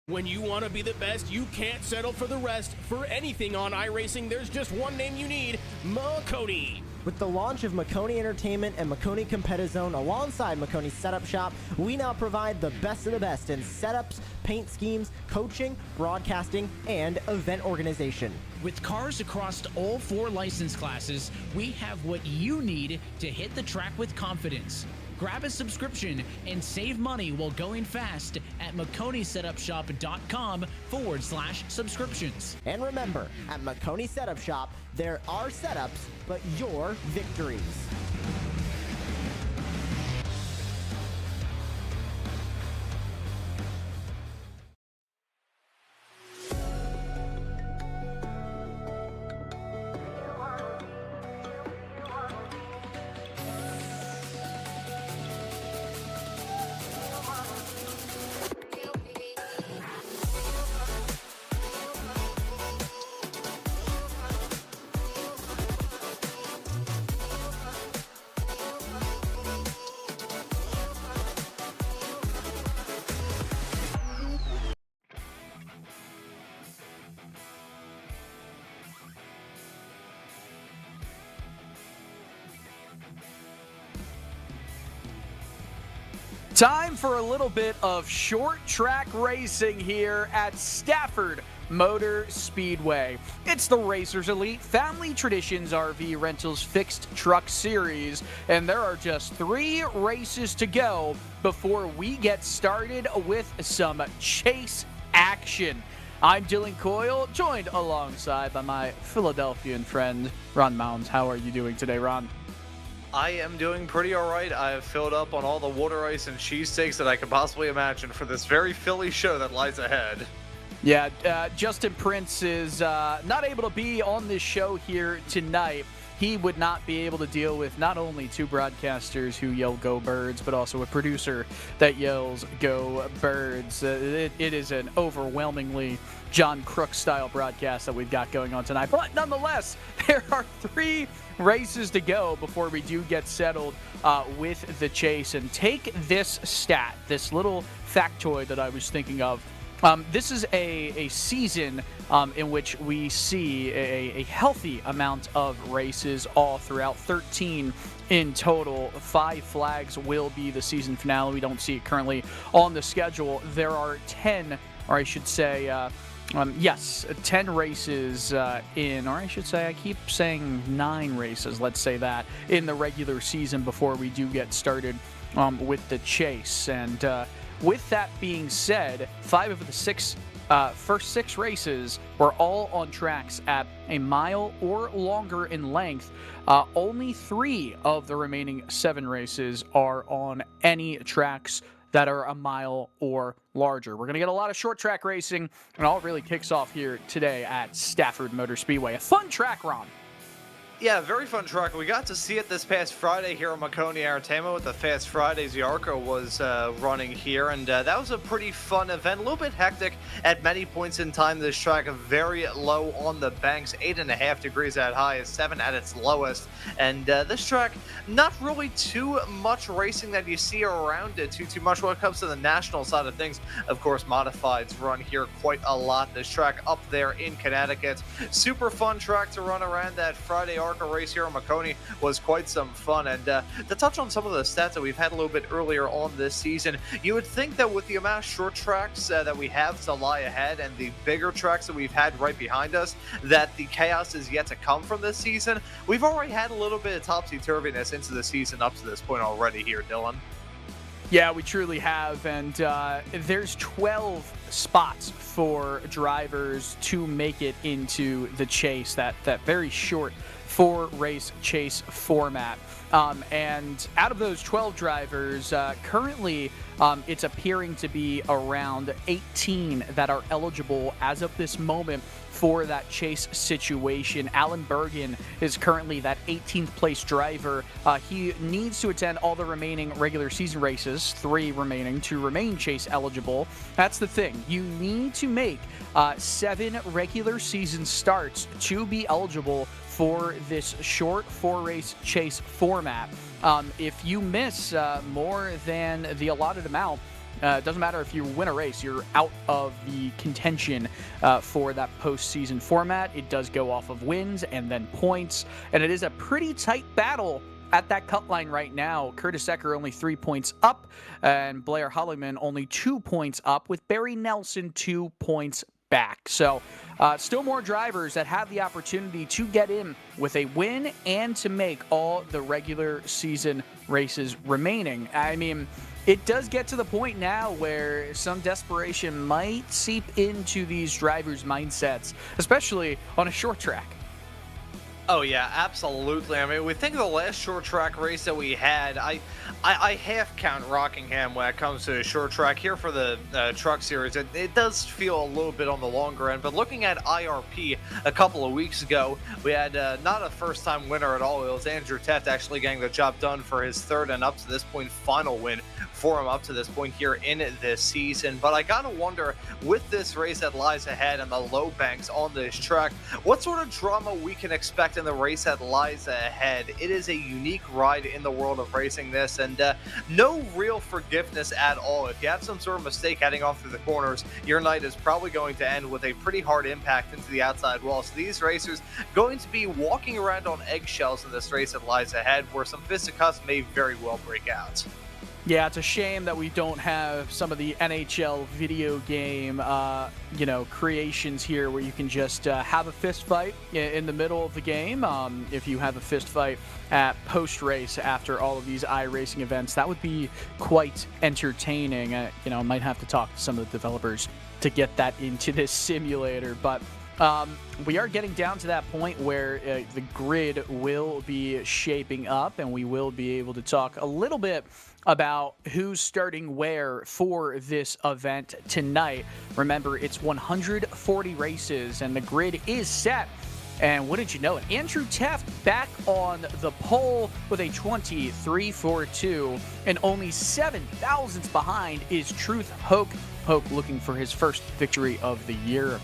When you want to be the best, you can't settle for the rest. For anything on iRacing, there's just one name you need, Maconi. With the launch of Maconi Entertainment and Maconi Competizone alongside Maconi Setup Shop, we now provide the best of the best in setups, paint schemes, coaching, broadcasting, and event organization. With cars across all 4 license classes, we have what you need to hit the track with confidence. Grab a subscription and save money while going fast at MaconiSetupShop.com/subscriptions. And remember, at Maconi Setup Shop, there are setups, but your victories. Time for a little bit of short track racing here at Stafford Motor Speedway. It's the Racers Elite Family Traditions RV Rentals Fixed Truck Series, and there are just 3 races to go before we get started with some chase action. I'm Dylan Coyle, joined alongside by my Philadelphian friend, Ron Mounds. How are you doing today, Ron? I am doing pretty all right. I have filled up on all the water ice and cheesesteaks that I could possibly imagine for this very Philly show that lies ahead. Yeah, Justin Prince is not able to be on this show here tonight. He would not be able to deal with not only 2 broadcasters who yell "Go Birds," but also a producer that yells "Go Birds." It is an overwhelmingly John Crook-style broadcast that we've got going on tonight. But nonetheless, there are 3 races to go before we do get settled with the chase. And take this stat, this little factoid that I was thinking of. This is a season in which we see a healthy amount of races all throughout, 13 in total. 5 flags will be the season finale. We don't see it currently on the schedule. There are 10, or I should say, 10 races I keep saying 9 races, let's say that, in the regular season before we do get started with the chase. And with that being said, 5 of the first 6 races were all on tracks at a mile or longer in length. Only 3 of the remaining 7 races are on any tracks that are a mile or larger. We're going to get a lot of short track racing, and all really kicks off here today at Stafford Motor Speedway. A fun track, Ron. Yeah, very fun track. We got to see it this past Friday here at Maconi Entertainment with the Fast Fridays. Yarko was running here, and that was a pretty fun event. A little bit hectic at many points in time. This track very low on the banks, 8.5 degrees at highest, 7 at its lowest. And this track, not really too much racing that you see around it too much when it comes to the national side of things. Of course, modifieds run here quite a lot. This track up there in Connecticut. Super fun track to run around. That Friday ARCA race here in Maconi was quite some fun. And to touch on some of the stats that we've had a little bit earlier on this season, you would think that with the amount of short tracks that we have to lie ahead and the bigger tracks that we've had right behind us, that the chaos is yet to come from this season. We've already had a little bit of topsy-turviness into the season up to this point already here, Dylan. Yeah, we truly have, and there's 12 spots for drivers to make it into the chase, that very short 4-race chase format. And out of those 12 drivers, currently it's appearing to be around 18 that are eligible as of this moment for that chase situation. Alan Bergen is currently that 18th place driver. He needs to attend all the remaining regular season races, 3 remaining, to remain chase eligible. That's the thing. You need to make 7 regular season starts to be eligible for this short 4-race chase format. If you miss more than the allotted amount, It doesn't matter if you win a race, you're out of the contention for that postseason format. It does go off of wins and then points, and it is a pretty tight battle at that cut line right now. Curtis Ecker only 3 points up, and Blair Holliman only 2 points up, with Barry Nelson 2 points back. So still more drivers that have the opportunity to get in with a win and to make all the regular season races remaining. I mean, it does get to the point now where some desperation might seep into these drivers' mindsets, especially on a short track. Oh yeah, absolutely. I mean, we think of the last short track race that we had. I half count Rockingham when it comes to short track here for the truck series. It does feel a little bit on the longer end, but looking at IRP a couple of weeks ago, we had not a first-time winner at all. It was Andrew Teft actually getting the job done for his third and up to this point final win for him up to this point here in this season. But I gotta wonder, with this race that lies ahead and the low banks on this track, what sort of drama we can expect in the race that lies ahead. It is a unique ride in the world of racing this, and no real forgiveness at all. If you have some sort of mistake heading off through the corners, your night is probably going to end with a pretty hard impact into the outside wall. So these racers going to be walking around on eggshells in this race that lies ahead, where some fisticuffs may very well break out. Yeah, it's a shame that we don't have some of the NHL video game, creations here where you can just have a fist fight in the middle of the game. If you have a fist fight at post-race after all of these iRacing events, that would be quite entertaining. I might have to talk to some of the developers to get that into this simulator, but we are getting down to that point where the grid will be shaping up, and we will be able to talk a little bit about who's starting where for this event tonight. Remember, it's 140 races, and the grid is set. And wouldn't you know it, Andrew Teft back on the pole with a 23.42, and only 7 thousandths behind is Truth Hoke. Hoke looking for his first victory of the year.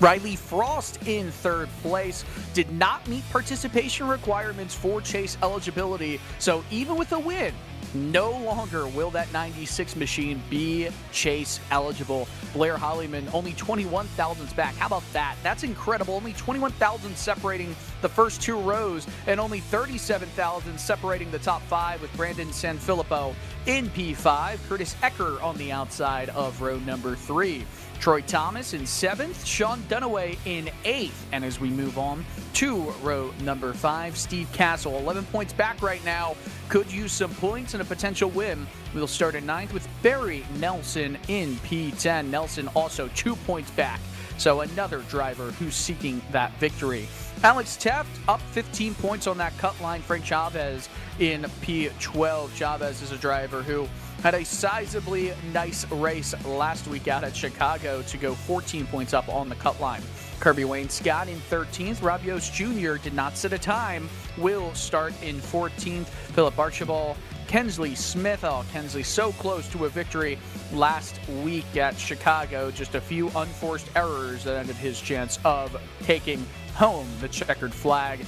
Riley Frost in third place did not meet participation requirements for chase eligibility, so even with a win, no longer will that 96 machine be chase eligible. Blair Holliman only 21 thousandths back. How about that? That's incredible. Only 21 thousandths separating the first two rows, and only 37 thousandths separating the top five, with Brandon Sanfilippo in P5. Curtis Ecker on the outside of row number 3. Troy Thomas in 7th, Sean Dunaway in 8th, and as we move on to row number 5, Steve Castle, 11 points back right now, could use some points and a potential win. We'll start at 9th with Barry Nelson in P10. Nelson also 2 points back, so another driver who's seeking that victory. Alex Teft up 15 points on that cut line. Frank Chavez in P12. Chavez is a driver who had a sizably nice race last week out at Chicago to go 14 points up on the cut line. Kirby Wayne Scott in 13th. Rob Yost Jr. did not set a time. Will start in 14th. Philip Archibald. Kensley Smith. Oh, Kensley so close to a victory last week at Chicago. Just a few unforced errors that ended his chance of taking home the checkered flag.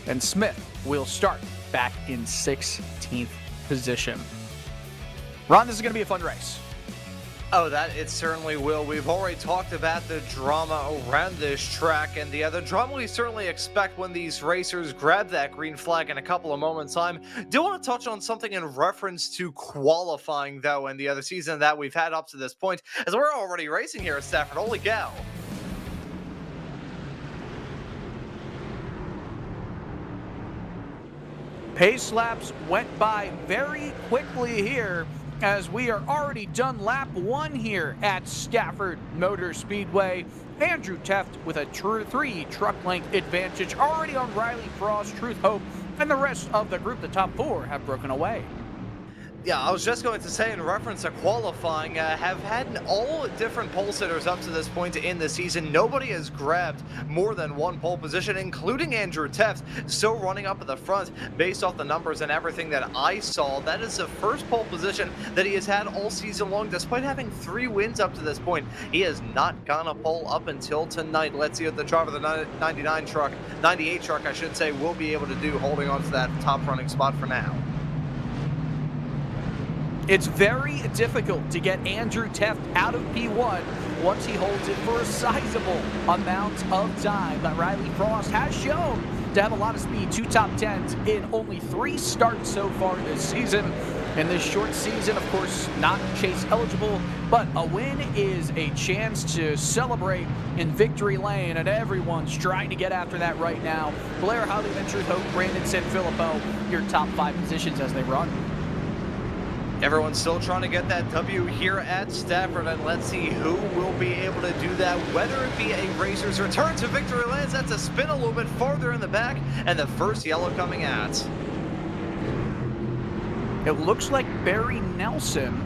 And Smith will start back in 16th position. Ron, this is going to be a fun race. Oh, that it certainly will. We've already talked about the drama around this track, and the drama we certainly expect when these racers grab that green flag in a couple of moments' time. Do want to touch on something in reference to qualifying, though, and the other season that we've had up to this point, as we're already racing here at Stafford. Holy cow. Pace laps went by very quickly here, as we are already done lap 1 here at Stafford Motor Speedway. Andrew Teft with a 3 truck length advantage already on Riley Frost, Truth Hope, and the rest of the group, the top 4, have broken away. Yeah, I was just going to say, in reference to qualifying, have had all different pole sitters up to this point in the season. Nobody has grabbed more than one pole position, including Andrew Teft, still running up at the front. Based off the numbers and everything that I saw, that is the first pole position that he has had all season long, despite having 3 wins up to this point. He has not gone a pole up until tonight. Let's see what the driver of the 98 truck, I should say, will be able to do, holding on to that top running spot for now. It's very difficult to get Andrew Teft out of P1 once he holds it for a sizable amount of time. But Riley Frost has shown to have a lot of speed. 2 top 10s in only 3 starts so far this season. In this short season, of course, not chase eligible, but a win is a chance to celebrate in victory lane, and everyone's trying to get after that right now. Blair Holly, Ventures Hope, Brandon Sanfilippo, your top 5 positions as they run. Everyone's still trying to get that W here at Stafford, and let's see who will be able to do that, whether it be a Racers return to victory lanes. That's a spin a little bit farther in the back, and the first yellow coming out. It looks like Barry Nelson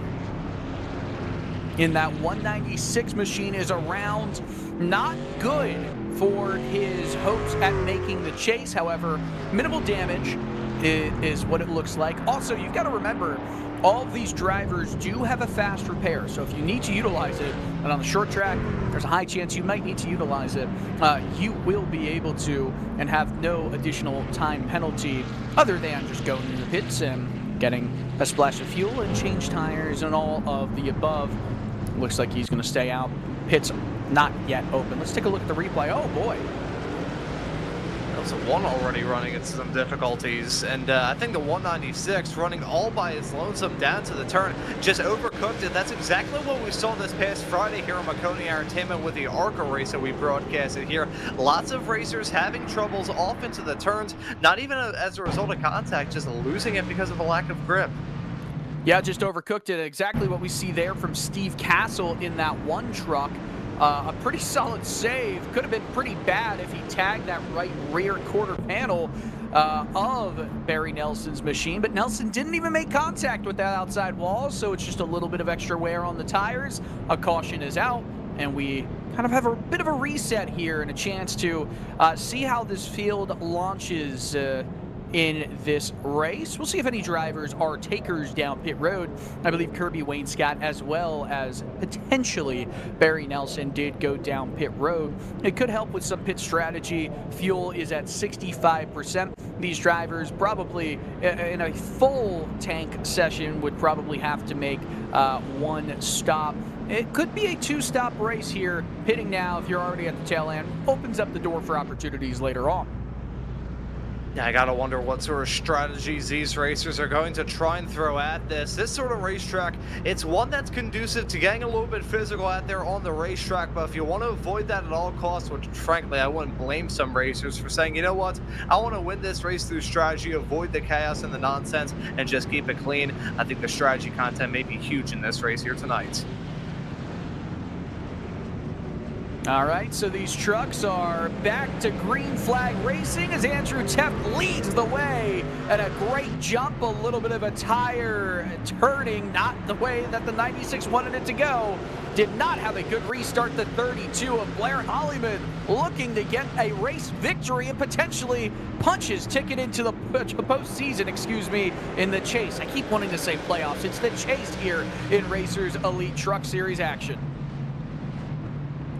in that 196 machine is around. Not good for his hopes at making the chase. However, minimal damage is what it looks like. Also, you've got to remember, all of these drivers do have a fast repair, so if you need to utilize it, and on the short track, there's a high chance you might need to utilize it, you will be able to and have no additional time penalty other than just going to the pits and getting a splash of fuel and change tires and all of the above. Looks like he's going to stay out. Pits not yet open. Let's take a look at the replay. Oh, boy. There's a 1 already running into some difficulties, and I think the 196 running all by his lonesome down to the turn just overcooked it. That's exactly what we saw this past Friday here on Maconi Entertainment with the ARCA race that we broadcasted here. Lots of racers having troubles off into the turns, not even as a result of contact, just losing it because of a lack of grip. Yeah, just overcooked it. Exactly what we see there from Steve Castle in that 1 truck. A pretty solid save. Could have been pretty bad if he tagged that right rear quarter panel of Barry Nelson's machine, but Nelson didn't even make contact with that outside wall, so it's just a little bit of extra wear on the tires. A caution is out, and we kind of have a bit of a reset here and a chance to see how this field launches in this race. We'll see if any drivers are takers down pit road. I believe Kirby Wayne Scott, as well as potentially Barry Nelson, did go down pit road. It could help with some pit strategy. Fuel is at 65%. These drivers probably in a full tank session would probably have to make 1 stop. It could be a 2-stop race here. Pitting now, if you're already at the tail end, opens up the door for opportunities later on. Yeah, I gotta wonder what sort of strategies these racers are going to try and throw at this. This sort of racetrack, it's one that's conducive to getting a little bit physical out there on the racetrack, but if you want to avoid that at all costs, which frankly I wouldn't blame some racers for saying, you know what, I want to win this race through strategy, avoid the chaos and the nonsense, and just keep it clean. I think the strategy content may be huge in this race here tonight. All right, so these trucks are back to green flag racing as Andrew Teft leads the way, and a great jump, a little bit of a tire turning, not the way that the 96 wanted it to go. Did not have a good restart. The 32 of Blair Hollyman looking to get a race victory and potentially punch his ticket into the postseason, in the chase. I keep wanting to say playoffs. It's the chase here in Racers Elite Truck Series action.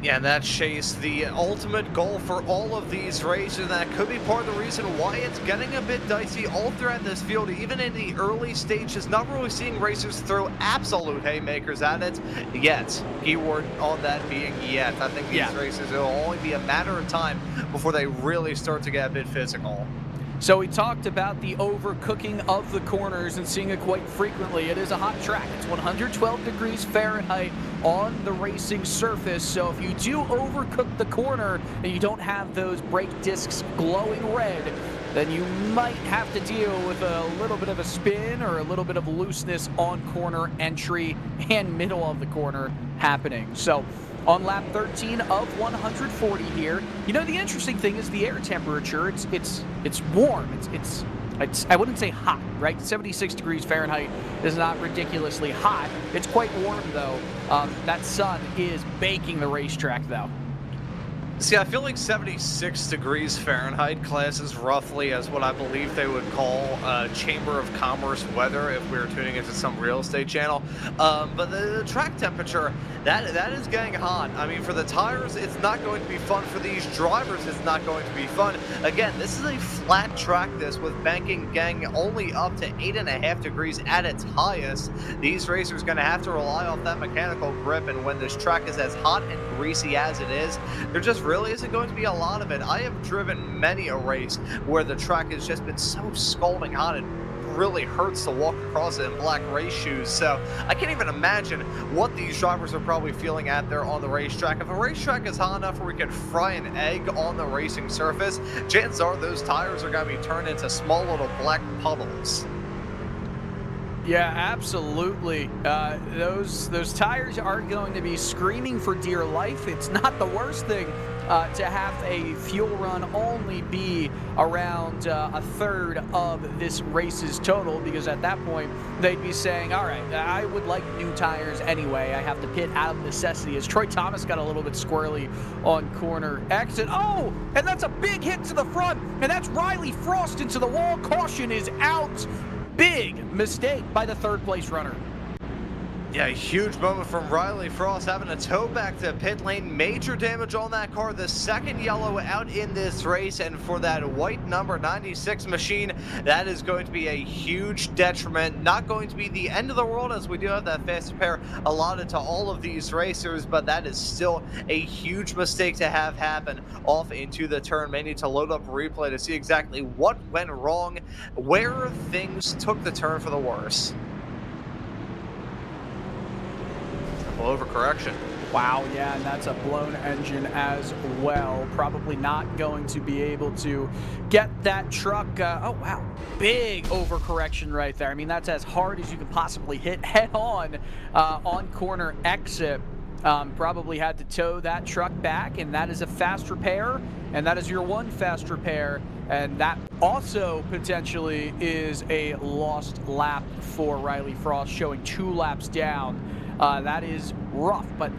Yeah, and that chase, the ultimate goal for all of these races, and that could be part of the reason why it's getting a bit dicey all throughout this field, even in the early stages. Not really seeing racers throw absolute haymakers at it yet. Keyword on that being yet. I think these races, it'll only be a matter of time before they really start to get a bit physical. So we talked about the overcooking of the corners and seeing it quite frequently. It is a hot track. It's 112 degrees Fahrenheit on the racing surface. So if you do overcook the corner and you don't have those brake discs glowing red, then you might have to deal with a little bit of a spin or a little bit of looseness on corner entry and middle of the corner happening. So on lap 13 of 140 here. You know, the interesting thing is the air temperature. It's warm. It's I wouldn't say hot, right? 76 degrees Fahrenheit is not ridiculously hot. It's quite warm though. That sun is baking the racetrack though. See, I feel like 76 degrees Fahrenheit classes roughly as what I believe they would call Chamber of Commerce weather if we were tuning into some real estate channel. But the track temperature, that is getting hot. I mean, for the tires, it's not going to be fun. For these drivers, it's not going to be fun. Again, this is a flat track with banking getting only up to 8.5 degrees at its highest. These racers are going to have to rely off that mechanical grip, and when this track is as hot and greasy as it is, there just really isn't going to be a lot of it. I have driven many a race where the track has just been so scalding hot and really hurts to walk across it in black race shoes. So I can't even imagine what these drivers are probably feeling out there on the racetrack. If a racetrack is hot enough where we can fry an egg on the racing surface, chances are those tires are going to be turned into small little black puddles. Yeah, absolutely. Those tires are going to be screaming for dear life. It's not the worst thing to have a fuel run only be around a third of this race's total, because at that point they'd be saying, all right, I would like new tires anyway. I have to pit out of necessity, as Troy Thomas got a little bit squirrely on corner exit. Oh, and that's a big hit to the front, and that's Riley Frost into the wall. Caution is out. Big mistake by the third place runner. Yeah, huge moment from Riley Frost, having a tow back to pit lane. Major damage on that car. The second yellow out in this race, and for that white number 96 machine, that is going to be a huge detriment. Not going to be the end of the world, as we do have that fast repair allotted to all of these racers, but that is still a huge mistake to have happen off into the turn. May need to load up a replay to see exactly what went wrong, where things took the turn for the worse. Overcorrection. Wow, yeah, and that's a blown engine as well. Probably not going to be able to get that truck. Oh, wow, big overcorrection right there. I mean, that's as hard as you can possibly hit head on corner exit. Probably had to tow that truck back, and that is a fast repair, and that is your one fast repair, and that also potentially is a lost lap for Riley Frost, showing 2 laps down. That is rough, but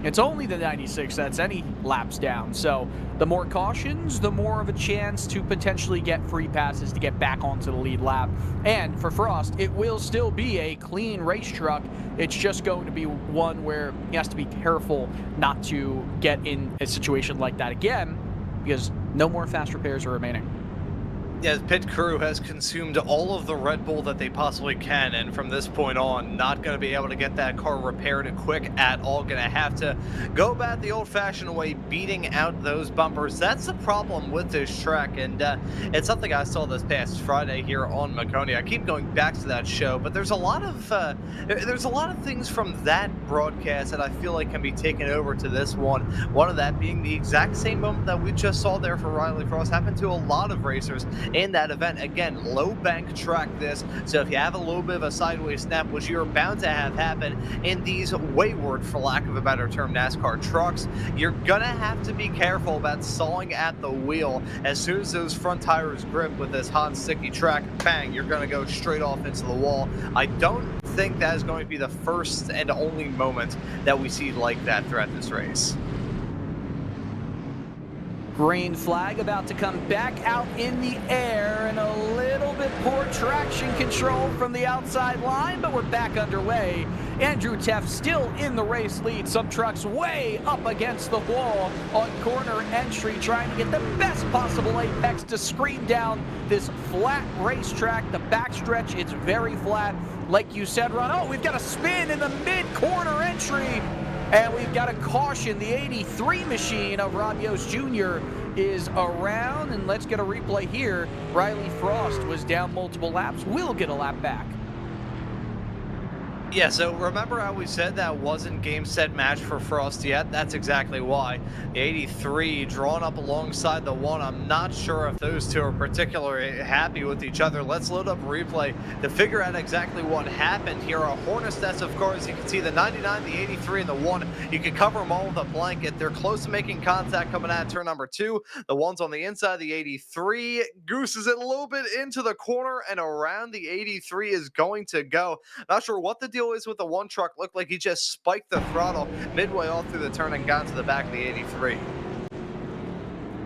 it's only the 96 that's any laps down. So the more cautions, the more of a chance to potentially get free passes to get back onto the lead lap. And for Frost, it will still be a clean race truck. It's just going to be one where he has to be careful not to get in a situation like that again, because no more fast repairs are remaining. Yeah, the pit crew has consumed all of the Red Bull that they possibly can, and from this point on, not going to be able to get that car repaired quick at all. Going to have to go back the old-fashioned way, beating out those bumpers. That's the problem with this track, and it's something I saw this past Friday here on Maconi. I keep going back to that show, but there's a lot of things from that broadcast that I feel like can be taken over to this one. One of that being the exact same moment that we just saw there for Riley Frost happened to a lot of racers in that event. Again, low bank track this, so if you have a little bit of a sideways snap, which you're bound to have happen in these wayward, for lack of a better term, NASCAR trucks, you're gonna have to be careful about sawing at the wheel. As soon as those front tires grip with this hot, sticky track, bang, you're gonna go straight off into the wall. I don't think that is going to be the first and only moment that we see like that throughout this race. Green flag about to come back out in the air, and a little bit poor traction control from the outside line, but we're back underway. Andrew Teff still in the race lead. Some trucks way up against the wall on corner entry, trying to get the best possible apex to scream down this flat racetrack. The backstretch, it's very flat. Like you said, Ron, oh, we've got a spin in the mid-corner entry. And we've got a caution. The 83 machine of Rob Yost Jr. is around. And let's get a replay here. Riley Frost was down multiple laps. Will get a lap back. Yeah, so remember how we said that wasn't game, set, match for Frost yet? That's exactly why. The 83 drawn up alongside the 1. I'm not sure if those two are particularly happy with each other. Let's load up a replay to figure out exactly what happened here. A hornet's nest of cars. You can see the 99, the 83, and the 1. You can cover them all with a blanket. They're close to making contact coming out of turn number 2. The 1's on the inside. The 83 gooses it a little bit into the corner, and around the 83 is going to go. Not sure what the deal is with the 1 truck. Looked like he just spiked the throttle midway off through the turn and got into the back of the 83.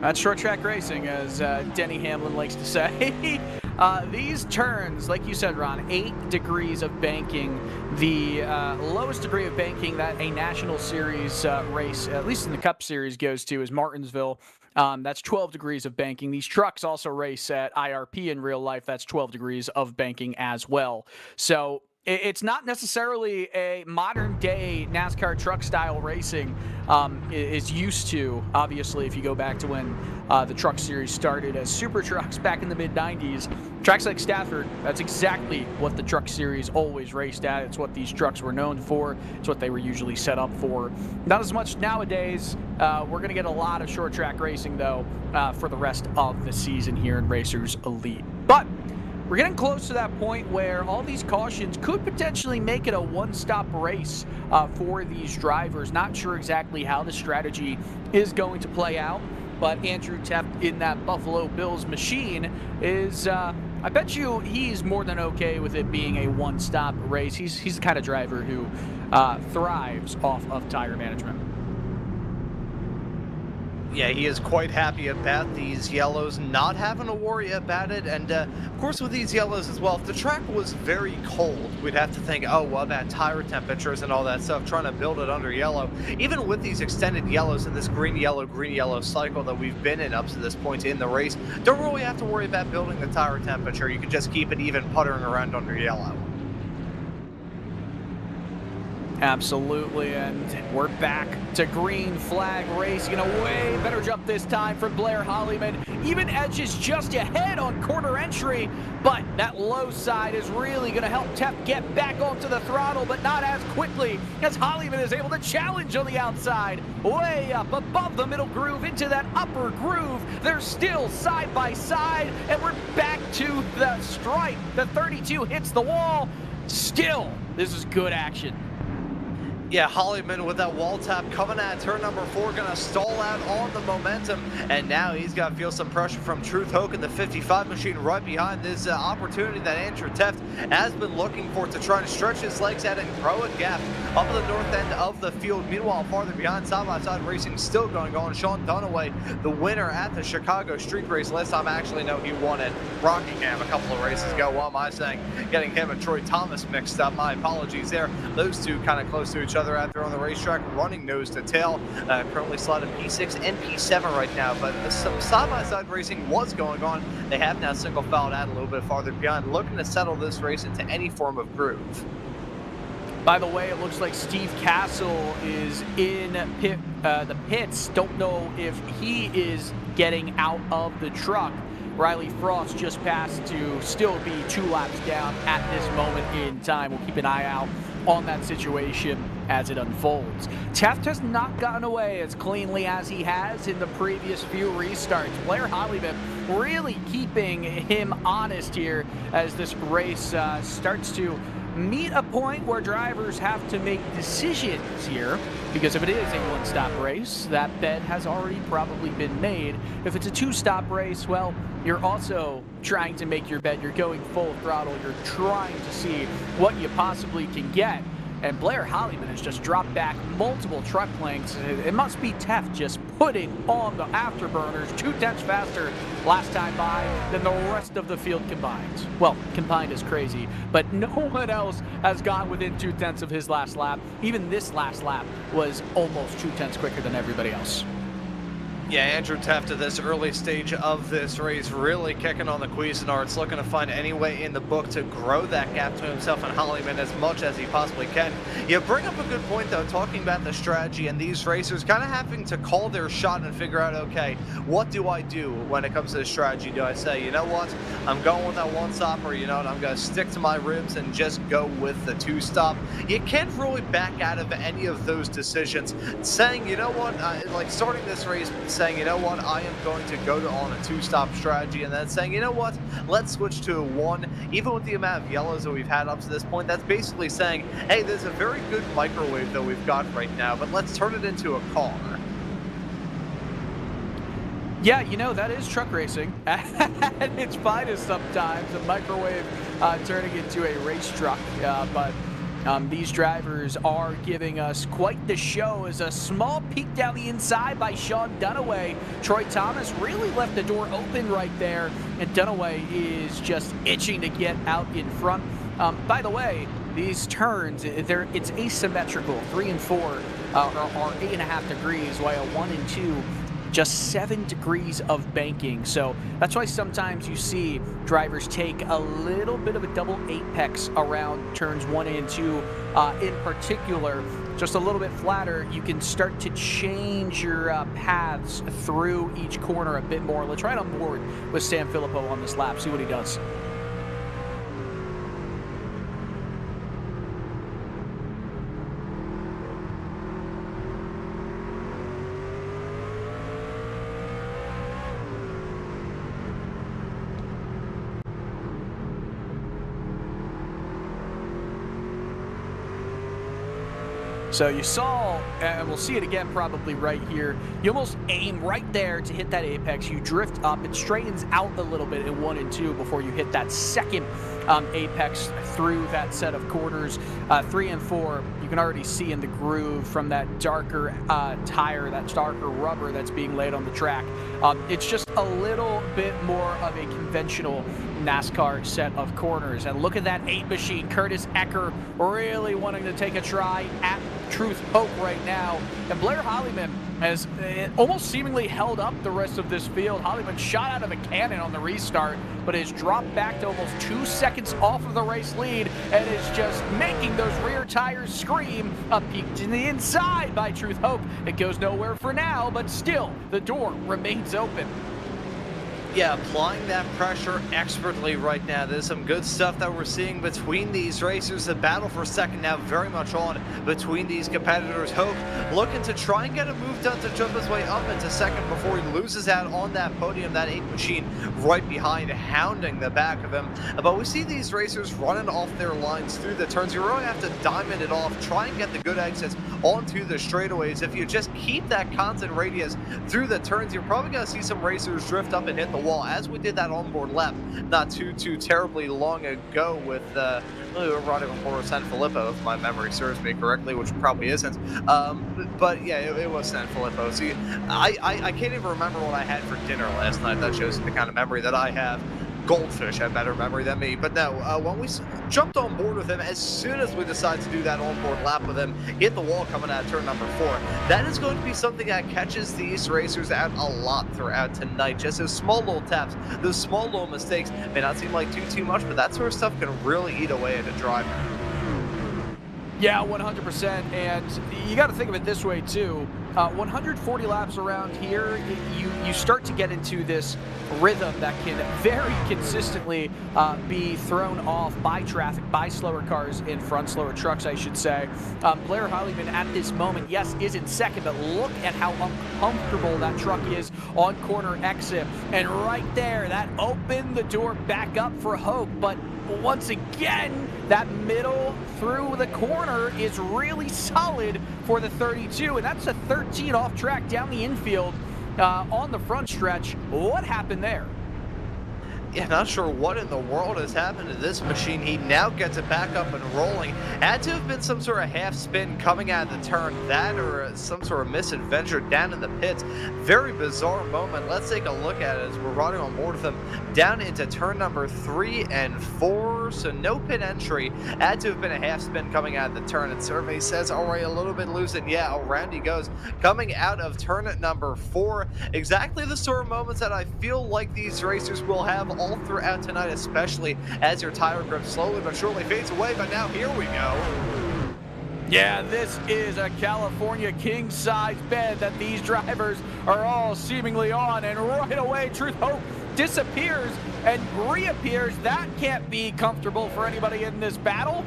That's short track racing, as Denny Hamlin likes to say. These turns, like you said, Ron, 8 degrees of banking. The lowest degree of banking that a National Series race, at least in the Cup Series, goes to is Martinsville. That's 12 degrees of banking. These trucks also race at IRP in real life. That's 12 degrees of banking as well. So it's not necessarily a modern day NASCAR truck style racing is used to. Obviously, if you go back to when the truck series started as super trucks back in the mid 90s, tracks like Stafford, that's exactly what the truck series always raced at. It's what these trucks were known for. It's what they were usually set up for. Not as much nowadays. We're going to get a lot of short track racing though for the rest of the season here in Racers Elite. But we're getting close to that point where all these cautions could potentially make it a one-stop race for these drivers. Not sure exactly how the strategy is going to play out, but Andrew Teft in that Buffalo Bills machine is, I bet you he's more than okay with it being a one-stop race. He's the kind of driver who thrives off of tire management. Yeah, he is quite happy about these yellows, not having to worry about it. And of course, with these yellows as well, if the track was very cold, we'd have to think, oh, well, about tire temperatures and all that stuff, trying to build it under yellow. Even with these extended yellows and this green yellow cycle that we've been in up to this point in the race, don't really have to worry about building the tire temperature. You can just keep it even puttering around under yellow. Absolutely, and we're back to green flag racing. A way better jump this time from Blair Hollyman. Even edges just ahead on quarter entry, but that low side is really going to help Teft get back onto the throttle, but not as quickly as Hollyman is able to challenge on the outside. Way up above the middle groove into that upper groove. They're still side by side, and we're back to the stripe. The 32 hits the wall. Still, this is good action. Yeah, Hollyman with that wall tap coming at turn number 4, going to stall out on the momentum, and now he's got to feel some pressure from Truth Hoke and the 55 machine right behind this opportunity that Andrew Teft has been looking for to try to stretch his legs out and grow a gap up at the north end of the field. Meanwhile, farther behind, side-by-side racing still going on. Sean Dunaway, the winner at the Chicago Street Race. Last time I actually know he won at Rockingham a couple of races ago. What am I saying? Getting him and Troy Thomas mixed up. My apologies there. Those two kind of close to each other out there on the racetrack, running nose to tail. Currently slotted P6 and P7 right now, but some side-by-side racing was going on. They have now single fouled out a little bit farther behind, looking to settle this race into any form of groove. By the way, it looks like Steve Castle is in the pits. Don't know if he is getting out of the truck. Riley Frost just passed to still be 2 laps down at this moment in time. We'll keep an eye out on that situation as it unfolds. Teft has not gotten away as cleanly as he has in the previous few restarts. Blair Hollyman really keeping him honest here as this race starts to meet a point where drivers have to make decisions here, because if it is a one-stop race, that bet has already probably been made. If it's a 2-stop race, well, you're also trying to make your bet. You're going full throttle. You're trying to see what you possibly can get. And Blair Hollyman has just dropped back multiple truck lengths. It must be Teft just putting on the afterburners 2/10 faster last time by than the rest of the field combined. Well, combined is crazy, but no one else has gone within 2/10 of his last lap. Even this last lap was almost 2/10 quicker than everybody else. Yeah, Andrew Teft at this early stage of this race really kicking on the Cuisinarts, looking to find any way in the book to grow that gap to himself and Hollyman as much as he possibly can. You bring up a good point, though, talking about the strategy and these racers kind of having to call their shot and figure out, okay, what do I do when it comes to the strategy? Do I say, you know what, I'm going with that one-stop, or, you know what, I'm going to stick to my ribs and just go with the 2-stop? You can't really back out of any of those decisions. Saying, you know what, like starting this race, saying, you know what, I am going to go on a 2-stop strategy, and then saying, you know what, let's switch to a 1. Even with the amount of yellows that we've had up to this point, that's basically saying, hey, there's a very good microwave that we've got right now, but let's turn it into a car. Yeah, you know, that is truck racing at its finest sometimes, a microwave turning into a race truck, but These drivers are giving us quite the show as a small peek down the inside by Sean Dunaway. Troy Thomas really left the door open right there, and Dunaway is just itching to get out in front. By the way, these turns, it's asymmetrical. 3 and 4 are 8.5 degrees, while 1 and 2 just 7 degrees of banking. So that's why sometimes you see drivers take a little bit of a double apex around turns 1 and 2 in particular. Just a little bit flatter, you can start to change your paths through each corner a bit more. Let's ride on board with San Filippo on this lap, see what he does. So you saw, and we'll see it again probably right here, you almost aim right there to hit that apex. You drift up, it straightens out a little bit in 1 and 2 before you hit that second apex through that set of corners. 3 and 4, you can already see in the groove from that darker tire, that darker rubber that's being laid on the track. It's just a little bit more of a conventional NASCAR set of corners. And look at that 8 machine. Curtis Ecker really wanting to take a try at Truth Hope right now. And Blair Hollyman has almost seemingly held up the rest of this field. Hollyman shot out of a cannon on the restart, but has dropped back to almost 2 seconds off of the race lead and is just making those rear tires scream. A peek to the inside by Truth Hope. It goes nowhere for now, but still, the door remains open. Yeah, applying that pressure expertly right now. There's some good stuff that we're seeing between these racers. The battle for second now very much on between these competitors. Hope looking to try and get a move done to jump his way up into second before he loses out on that podium. That 8 machine right behind, hounding the back of him. But we see these racers running off their lines through the turns. You really have to diamond it off, try and get the good exits onto the straightaways. If you just keep that constant radius through the turns, you're probably going to see some racers drift up and hit the wall, as we did that onboard lap not too terribly long ago with riding on board San Filippo, if my memory serves me correctly, which probably isn't. But yeah, it was San Filippo. See, I can't even remember what I had for dinner last night. That shows the kind of memory that I have. Goldfish had better memory than me. But no, when we jumped on board with him, as soon as we decided to do that onboard lap with him, hit the wall coming out of turn number 4. That is going to be something that catches these racers out a lot throughout tonight. Just those small little taps, those small little mistakes may not seem like too much, but that sort of stuff can really eat away at a driver. Yeah, 100%. And you got to think of it this way, too. 140 laps around here, you start to get into this rhythm that can very consistently be thrown off by traffic, by slower cars in front, slower trucks, I should say. Blair Hollyman at this moment, yes, is in second, but look at how uncomfortable that truck is on corner exit. And right there, that opened the door back up for Hope, but once again, that middle through the corner is really solid for the 32, and that's a 13 off track down the infield on the front stretch. What happened there? Yeah, not sure what in the world has happened to this machine. He now gets it back up and rolling. Had to have been some sort of half spin coming out of the turn. That or some sort of misadventure down in the pits. Very bizarre moment. Let's take a look at it as we're riding on board with him down into turn number 3 and 4. So no pit entry. Had to have been a half spin coming out of the turn. And survey says, all right, a little bit loose. And yeah, around he goes. Coming out of turn number 4. Exactly the sort of moments that I feel like these racers will have all throughout tonight, especially as your tire grip slowly but surely fades away. But now here we go. Yeah, this is a California king-size bed that these drivers are all seemingly on, and right away Truth Hope disappears and reappears. That can't be comfortable for anybody in this battle.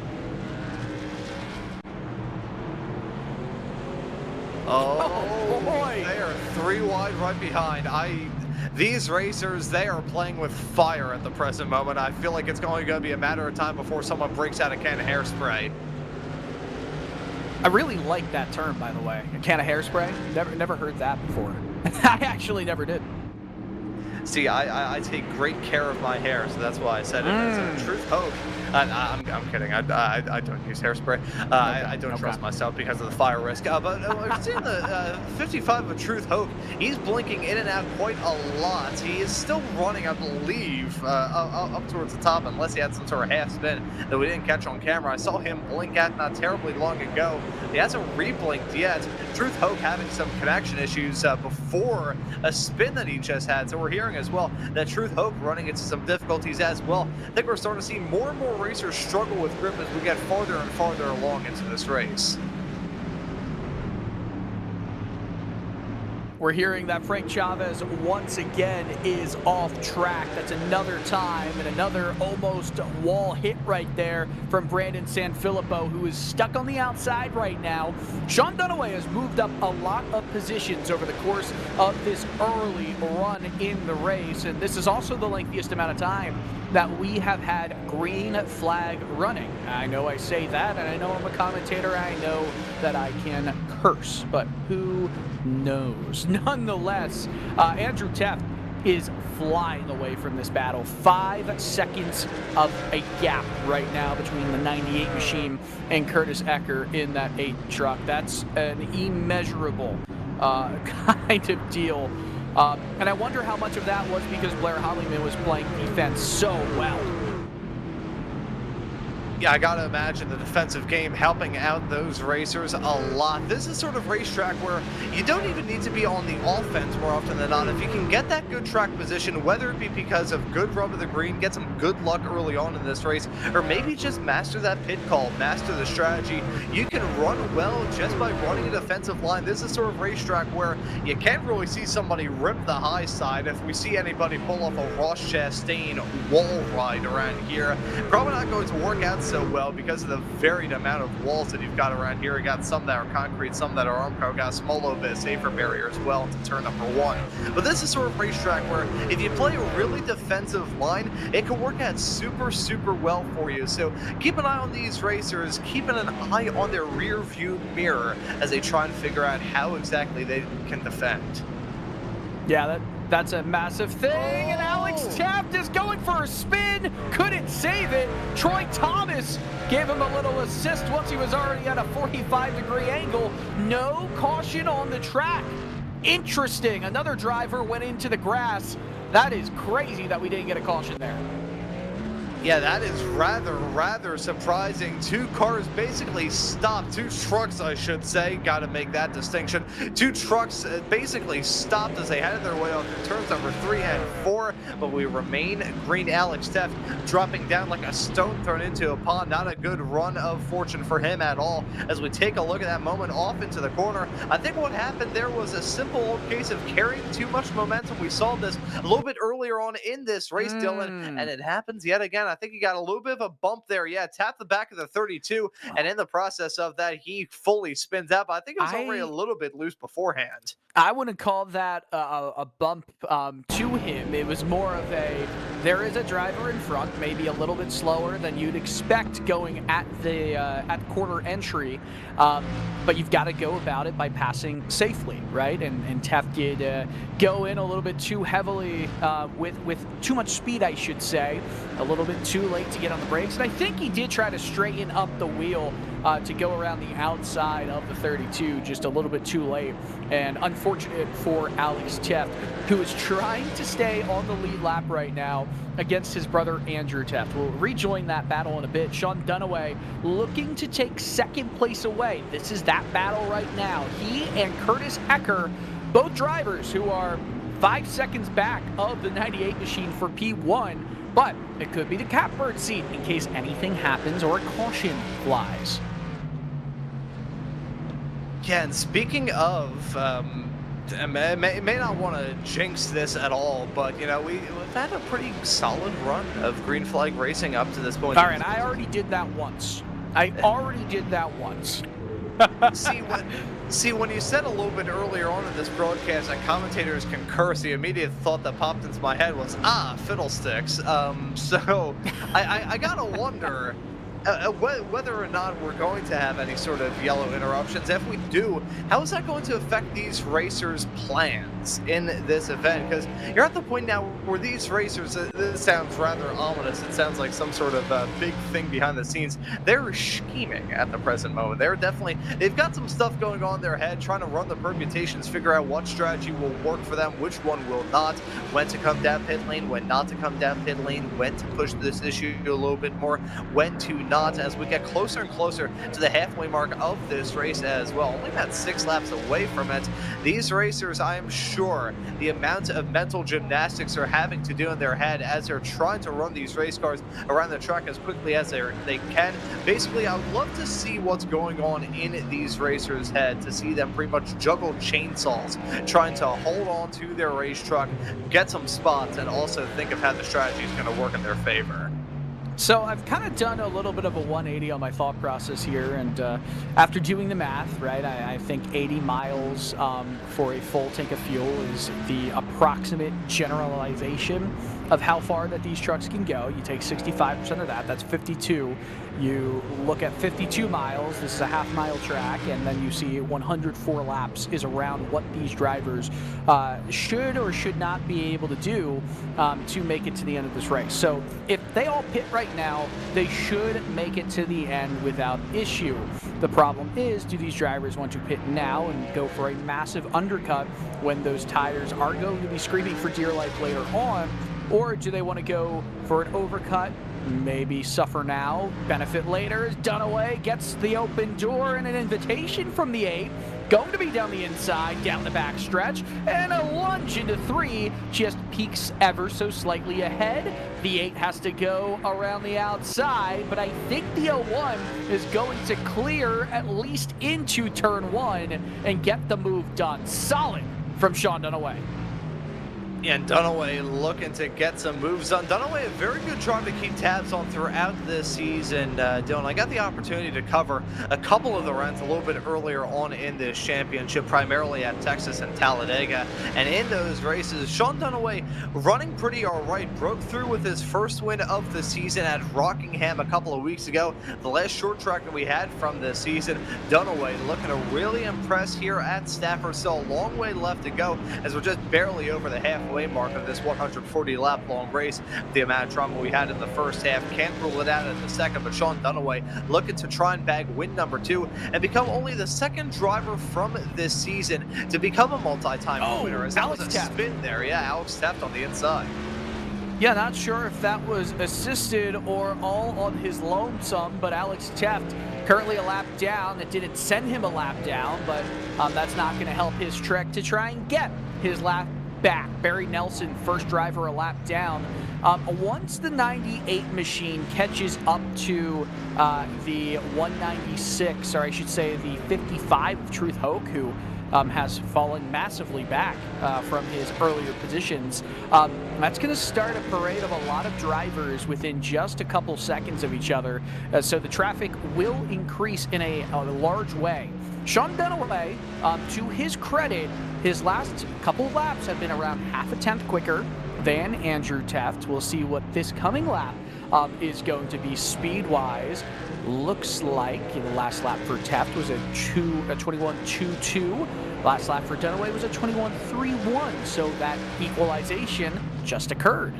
Oh boy, they are 3 wide right behind. These racers, they are playing with fire at the present moment. I feel like it's only going to be a matter of time before someone breaks out a can of hairspray. I really like that term, by the way. A can of hairspray. Never heard that before. I actually never did. See, I take great care of my hair, so that's why I said it. So Truth Hope I'm kidding. I don't use hairspray. I don't trust myself because of the fire risk. But I've seen the 55 of Truth Hope. He's blinking in and out quite a lot. He is still running, I believe, up towards the top, unless he had some sort of half spin that we didn't catch on camera. I saw him blink at not terribly long ago. He hasn't re-blinked yet. Truth Hope having some connection issues before a spin that he just had. So we're hearing as well that Truth Hope running into some difficulties as well. I think we're starting to see more and more racers struggle with grip as we get farther and farther along into this race. We're hearing that Frank Chavez once again is off track. That's another time and another almost wall hit right there from Brandon Sanfilippo, who is stuck on the outside right now. Sean Dunaway has moved up a lot of positions over the course of this early run in the race, and this is also the lengthiest amount of time that we have had green flag running. I know I say that, and I know I'm a commentator, I know that I can curse, but who knows? Nonetheless, Andrew Teft is flying away from this battle. 5 seconds of a gap right now between the 98 machine and Curtis Ecker in that 8 truck. That's an immeasurable kind of deal. And I wonder how much of that was because Blair Hollyman was playing defense so well. Yeah, I gotta imagine the defensive game helping out those racers a lot. This is sort of racetrack where you don't even need to be on the offense more often than not. If you can get that good track position, whether it be because of good rub of the green, get some good luck early on in this race, or maybe just master that pit call, master the strategy, you can run well just by running a defensive line. This is sort of racetrack where you can't really see somebody rip the high side. If we see anybody pull off a Ross Chastain wall ride around here, probably not going to work out so well because of the varied amount of walls that you've got around here. You got some that are concrete, some that are Armco, got a small little bit of safer barrier as well into turn number 1. But this is sort of racetrack where if you play a really defensive line, it can work out super, super well for you. So keep an eye on these racers, keeping an eye on their rear view mirror as they try and figure out how exactly they can defend. Yeah, that's a massive thing, and Alex Teft is going for a spin, couldn't save it. Troy Thomas gave him a little assist once he was already at a 45-degree angle. No caution on the track. Interesting, another driver went into the grass. That is crazy that we didn't get a caution there. Yeah, that is rather surprising. 2 cars basically stopped. 2 trucks, I should say. Got to make that distinction. 2 trucks basically stopped as they headed their way off to turns number 3 and 4. But we remain green. Alex Teft dropping down like a stone thrown into a pond. Not a good run of fortune for him at all. As we take a look at that moment off into the corner, I think what happened there was a simple old case of carrying too much momentum. We saw this a little bit earlier on in this race, Dylan, and it happens yet again. I think he got a little bit of a bump there. Yeah, tapped the back of the 32, and in the process of that, he fully spins out. But I think it was already a little bit loose beforehand. I wouldn't call that a bump to him. It was more of there is a driver in front, maybe a little bit slower than you'd expect going at the quarter entry, but you've got to go about it by passing safely, right? And Teft did go in a little bit too heavily with too much speed, I should say, a little bit too late to get on the brakes, and I think he did try to straighten up the wheel to go around the outside of the 32 just a little bit too late, and unfortunate for Alex Teft, who is trying to stay on the lead lap right now against his brother Andrew Teft. We'll rejoin that battle in a bit. Sean Dunaway looking to take second place away. This is that battle right now. He and Curtis Ecker, both drivers who are 5 seconds back of the 98 machine for P1, but it could be the catbird seat in case anything happens or a caution flies. Yeah, and speaking of, may not want to jinx this at all, but, you know, we've had a pretty solid run of green flag racing up to this point. All right, I already did that once. See, when you said a little bit earlier on in this broadcast that commentators can curse, the immediate thought that popped into my head was, fiddlesticks. So I gotta wonder, whether or not we're going to have any sort of yellow interruptions, if we do, how is that going to affect these racers' plans in this event? Because you're at the point now where these racers, this sounds rather ominous, it sounds like some sort of big thing behind the scenes. They're scheming at the present moment. They've got some stuff going on in their head, trying to run the permutations, figure out what strategy will work for them, which one will not, when to come down pit lane, when not to come down pit lane, when to push this issue a little bit more, when to not, as we get closer and closer to the halfway mark of this race as well. Only about 6 laps away from it. These racers, I am sure, the amount of mental gymnastics they're having to do in their head as they're trying to run these race cars around the track as quickly as they can. Basically, I would love to see what's going on in these racers' head, to see them pretty much juggle chainsaws, trying to hold on to their race truck, get some spots, and also think of how the strategy is going to work in their favor. So I've kind of done a little bit of a 180 on my thought process here, and after doing the math, right, I think 80 miles for a full tank of fuel is the approximate generalization of how far that these trucks can go. You take 65% of that, that's 52. You look at 52 miles, this is a half-mile track, and then you see 104 laps is around what these drivers should or should not be able to do to make it to the end of this race. So if they all pit right now, they should make it to the end without issue. The problem is, do these drivers want to pit now and go for a massive undercut when those tires are going to be screaming for dear life later on, or do they want to go for an overcut, maybe suffer now, benefit later, as Dunaway gets the open door and an invitation from the 8, going to be down the inside, down the back stretch, and a lunge into 3, just peaks ever so slightly ahead. The 8 has to go around the outside, but I think the 01 is going to clear at least into turn 1 and get the move done. Solid from Sean Dunaway. And Dunaway looking to get some moves done. Dunaway, a very good driver to keep tabs on throughout this season. Dylan, I got the opportunity to cover a couple of the runs a little bit earlier on in this championship, primarily at Texas and Talladega. And in those races, Sean Dunaway running pretty all right. Broke through with his first win of the season at Rockingham a couple of weeks ago. The last short track that we had from this season. Dunaway looking to really impress here at Stafford. Still a long way left to go, as we're just barely over the halfway mark of this 140 lap long race. The amount of trouble we had in the first half, can't rule it out in the second, but Sean Dunaway looking to try and bag win number 2 and become only the second driver from this season to become a multi-time winner. As that was a spin there. Yeah, Alex Teft on the inside. Yeah, not sure if that was assisted or all on his lonesome, but Alex Teft currently a lap down. It didn't send him a lap down, but that's not going to help his trek to try and get his lap back. Barry Nelson, first driver a lap down. Once the 98 machine catches up to the 196, or I should say the 55 of Truth Hoke, who has fallen massively back from his earlier positions, that's going to start a parade of a lot of drivers within just a couple seconds of each other. So the traffic will increase in a large way. Sean Dunaway, to his credit, his last couple of laps have been around half a tenth quicker than Andrew Teft. We'll see what this coming lap is going to be speed-wise. Looks like the last lap for Teft was a 21.22. Last lap for Dunaway was a 21.31. So that equalization just occurred.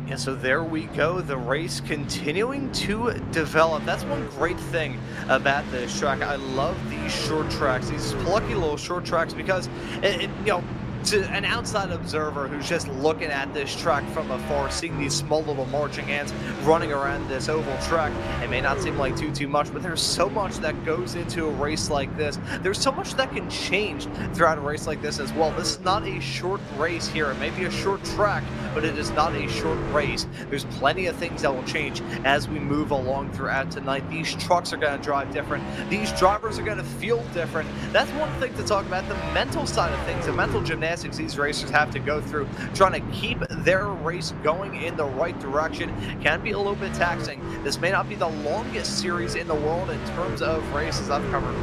Yeah, so there we go. The race continuing to develop. That's one great thing about this track. I love these short tracks, these plucky little short tracks, because you know, to an outside observer who's just looking at this track from afar, seeing these small little marching ants running around this oval track, it may not seem like too much, but there's so much that goes into a race like this. There's so much that can change throughout a race like this as well. This is not a short race here. It may be a short track, but it is not a short race. There's plenty of things that will change as we move along throughout tonight. These trucks are going to drive different. These drivers are going to feel different. That's one thing to talk about, the mental side of things, the mental gymnastics these racers have to go through, trying to keep their race going in the right direction, can be a little bit taxing. This may not be the longest series in the world in terms of races. I've covered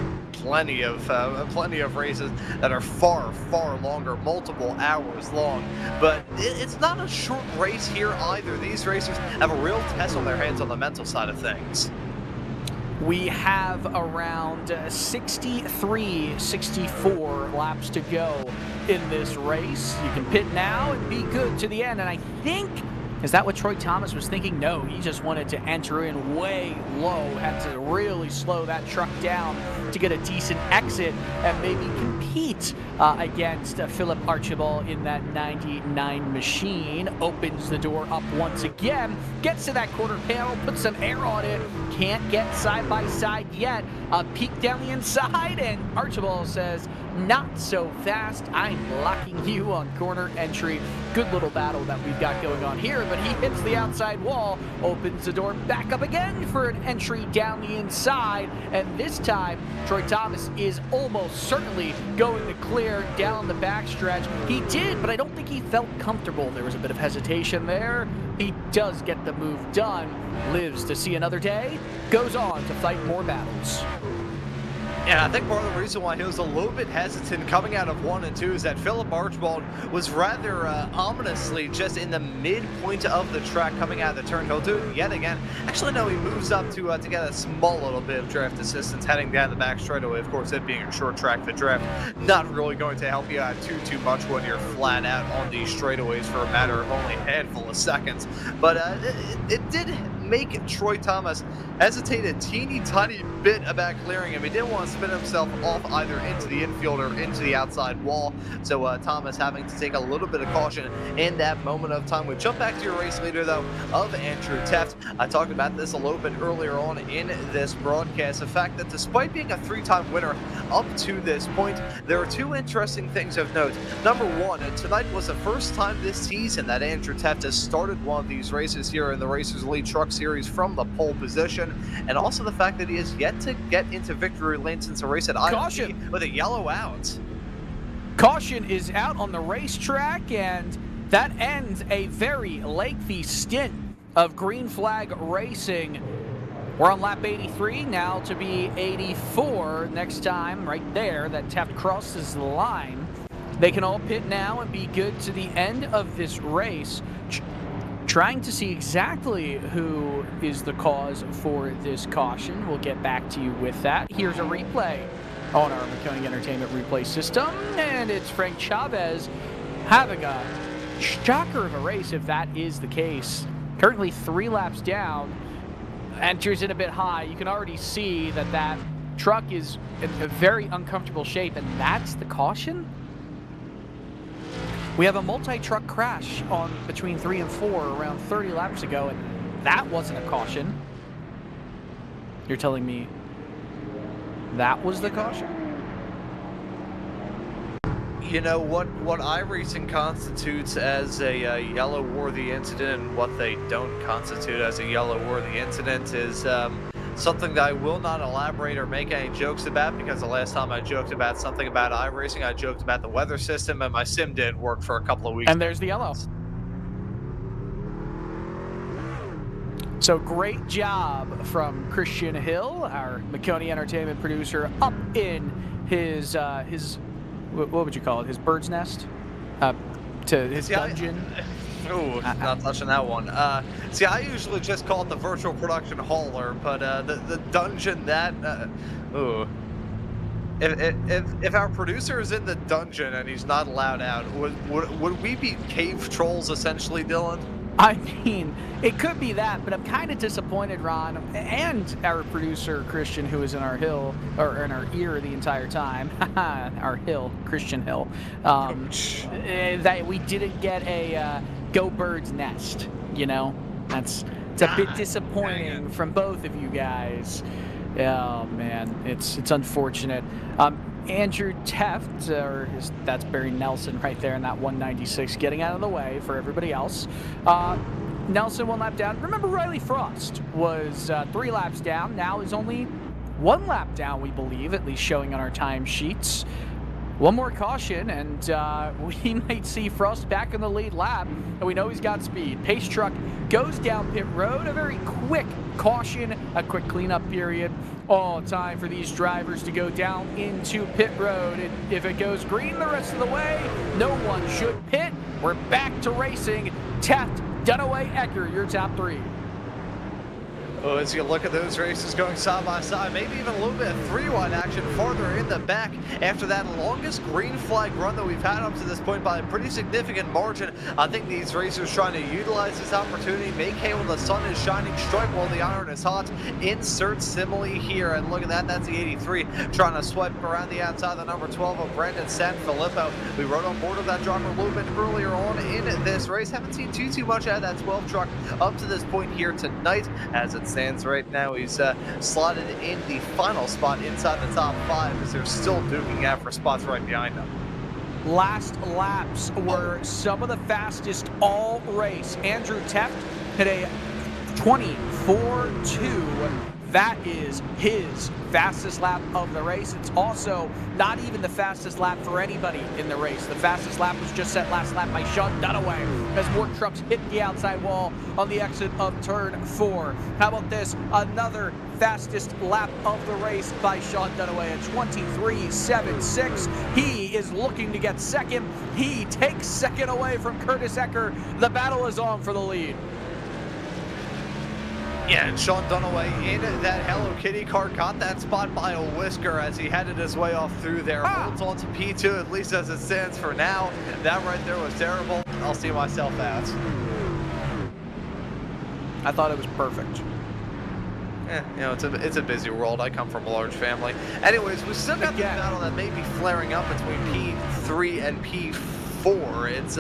plenty of races that are far, far longer, multiple hours long. But it's not a short race here either. These racers have a real test on their hands on the mental side of things. We have around 63, 64 laps to go in this race. You can pit now and be good to the end. And I think, is that what Troy Thomas was thinking? No, he just wanted to enter in way low, had to really slow that truck down to get a decent exit and maybe compete against Philip Archibald in that 99 machine. Opens the door up once again, gets to that quarter panel, puts some air on it, can't get side by side yet. A peek down the inside, and Archibald says, not so fast. I'm locking you on corner entry. Good little battle that we've got going on here, but he hits the outside wall, opens the door back up again for an entry down the inside, and this time Troy Thomas is almost certainly going to clear down the backstretch. He did, but I don't think he felt comfortable. There was a bit of hesitation there. He does get the move done, lives to see another day, goes on to fight more battles. And I think part of the reason why he was a little bit hesitant coming out of 1 and 2 is that Philip Archibald was rather ominously just in the midpoint of the track coming out of the turn. He'll do it yet again. Actually, no, he moves up to get a small little bit of draft assistance heading down the back straightaway. Of course, it being a short track, the draft not really going to help you out too much when you're flat out on these straightaways for a matter of only a handful of seconds. But it did make Troy Thomas hesitate a teeny tiny bit about clearing him. He didn't want to spin himself off either into the infield or into the outside wall. So Thomas having to take a little bit of caution in that moment of time. We jump back to your race leader, though, of Andrew Teft. I talked about this a little bit earlier on in this broadcast. The fact that despite being a 3-time winner up to this point, there are 2 interesting things of note. Number 1, tonight was the first time this season that Andrew Teft has started one of these races here in the Racers Elite Truck Series from the pole position, and also the fact that he has yet to get into victory lane since a race at IMG with a yellow out. Caution is out on the racetrack, and that ends a very lengthy stint of green flag racing. We're on lap 83, now to be 84 next time, right there, that Teft crosses the line. They can all pit now and be good to the end of this race. Trying to see exactly who is the cause for this caution. We'll get back to you with that. Here's a replay on our Maconi Entertainment replay system, and it's Frank Chavez having a shocker of a race if that is the case. Currently 3 laps down, enters in a bit high. You can already see that that truck is in a very uncomfortable shape, and that's the caution? We have a multi-truck crash on between 3 and 4 around 30 laps ago, and that wasn't a caution. You're telling me that was the caution? You know, what iRacing constitutes as a yellow-worthy incident and what they don't constitute as a yellow-worthy incident is something that I will not elaborate or make any jokes about, because the last time I joked about something about iRacing, I joked about the weather system, and my sim didn't work for a couple of weeks. And there's the yellow. So great job from Christian Hill, our Maconi Entertainment producer, up in his what would you call it? His bird's nest? To his dungeon. Ooh, not touching that one. See, I usually just call it the virtual production hauler, but the dungeon, that ooh. If our producer is in the dungeon and he's not allowed out, would we be cave trolls essentially, Dylan? I mean, it could be that, but I'm kind of disappointed, Ron, and our producer, Christian, who is in our hill, or in our ear the entire time, our hill, Christian Hill, that we didn't get a Go Birds nest, you know? It's a bit disappointing from both of you guys. Oh, man, it's unfortunate. Andrew Teft, that's Barry Nelson right there in that 196, getting out of the way for everybody else. Nelson 1 lap down. Remember, Riley Frost was 3 laps down. Now is only 1 lap down, we believe, at least showing on our time sheets. One more caution, and we might see Frost back in the lead lap, and we know he's got speed. Pace truck goes down pit road, a very quick caution, a quick cleanup period. All time for these drivers to go down into pit road. And if it goes green the rest of the way, no one should pit. We're back to racing. Taft, Dunaway, Ecker, your top three. Oh, as you look at those races going side by side, maybe even a little bit of 3-wide action farther in the back after that longest green flag run that we've had up to this point by a pretty significant margin. I think these racers trying to utilize this opportunity, make hay when the sun is shining, strike while the iron is hot. Insert simile here, and look at that, that's the 83 trying to swipe around the outside, the number 12 of Brandon Sanfilippo. We rode on board of that driver a little bit earlier on in this race. Haven't seen too much out of that 12 truck up to this point here tonight. As it stands right now, he's slotted in the final spot inside the top 5 as they're still duking out for spots right behind him. Last laps were some of the fastest all race. Andrew Teft hit a 24.2. That is his fastest lap of the race. It's also not even the fastest lap for anybody in the race. The fastest lap was just set last lap by Sean Dunaway as more trucks hit the outside wall on the exit of turn 4. How about this? Another fastest lap of the race by Sean Dunaway at 23.76. He is looking to get second. He takes second away from Curtis Ecker. The battle is on for the lead. Yeah, and Sean Dunaway in that Hello Kitty car caught that spot by a whisker as he headed his way off through there. Holds on to P2, at least as it stands for now. That right there was terrible. I'll see myself out. I thought it was perfect. You know, it's a busy world. I come from a large family. Anyways, we still got the battle that may be flaring up between P3 and P4. It's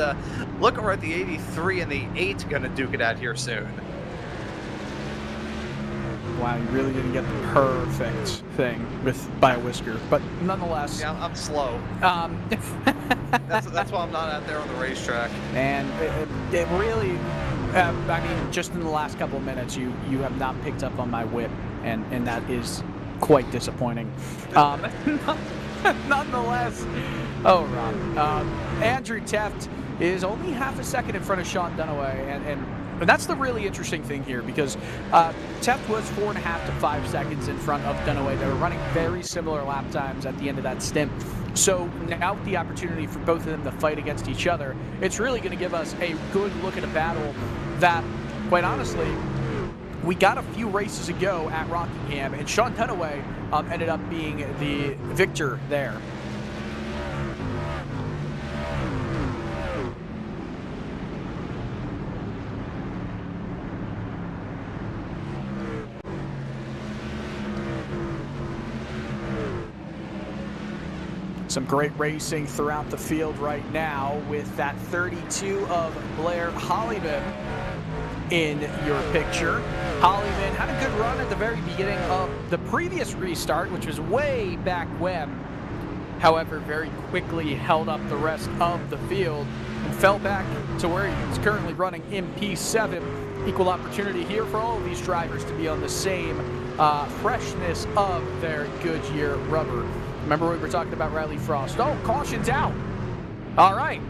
looking right, the 83 and the 8 going to duke it out here soon. Wow, you really didn't get the perfect thing by a whisker, but nonetheless. Yeah, I'm slow. That's why I'm not out there on the racetrack. And it really, I mean, just in the last couple of minutes, you have not picked up on my whip, and that is quite disappointing. Nonetheless, Rob, Andrew Teft is only half a second in front of Sean Dunaway, and that's the really interesting thing here, because Teft was 4.5 to 5 seconds in front of Dunaway. They were running very similar lap times at the end of that stint. So now with the opportunity for both of them to fight against each other, it's really going to give us a good look at a battle that, quite honestly, we got a few races ago at Rockingham, and Sean Dunaway ended up being the victor there. Some great racing throughout the field right now with that 32 of Blair Hollyman in your picture. Hollyman had a good run at the very beginning of the previous restart, which was way back when. However, very quickly held up the rest of the field and fell back to where he's currently running in P7. Equal opportunity here for all of these drivers to be on the same freshness of their Goodyear rubber. Remember we were talking about Riley Frost. Oh, caution's out. All right,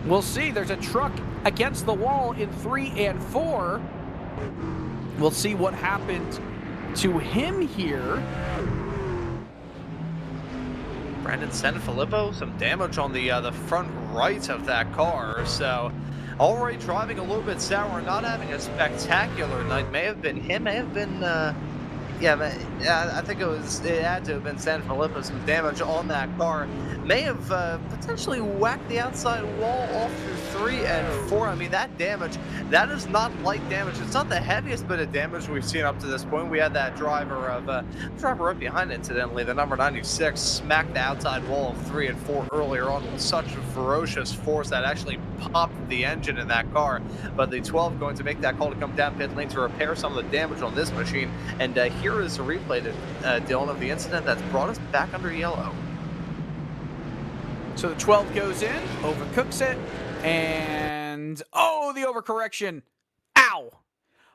we'll see. There's a truck against the wall in 3 and 4. We'll see what happened to him here. Brandon Sanfilippo, some damage on the front right of that car. So already driving a little bit sour, not having a spectacular night. May have been him, may have been yeah, I think it had to have been Sanfilippo. Some damage on that car. May have potentially whacked the outside wall off through 3 and 4. I mean, that damage, that is not light damage. It's not the heaviest bit of damage we've seen up to this point. We had that driver right behind, incidentally, the number 96, smacked the outside wall of 3 and 4 earlier on with such ferocious force that actually popped the engine in that car. But the 12 going to make that call to come down pit lane to repair some of the damage on this machine. And here is a replay, Dylan, of the incident that's brought us back under yellow. So the 12 goes in, overcooks it, and oh, the overcorrection. Ow!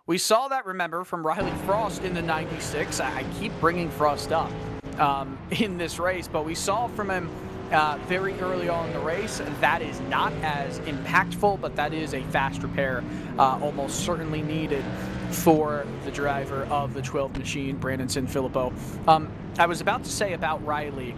We saw that, remember, from Riley Frost in the 96. I keep bringing Frost up in this race, but we saw from him very early on in the race. That is not as impactful, but that is a fast repair, almost certainly needed for the driver of the 12 machine, Brandon Sanfilippo. I was about to say about Riley,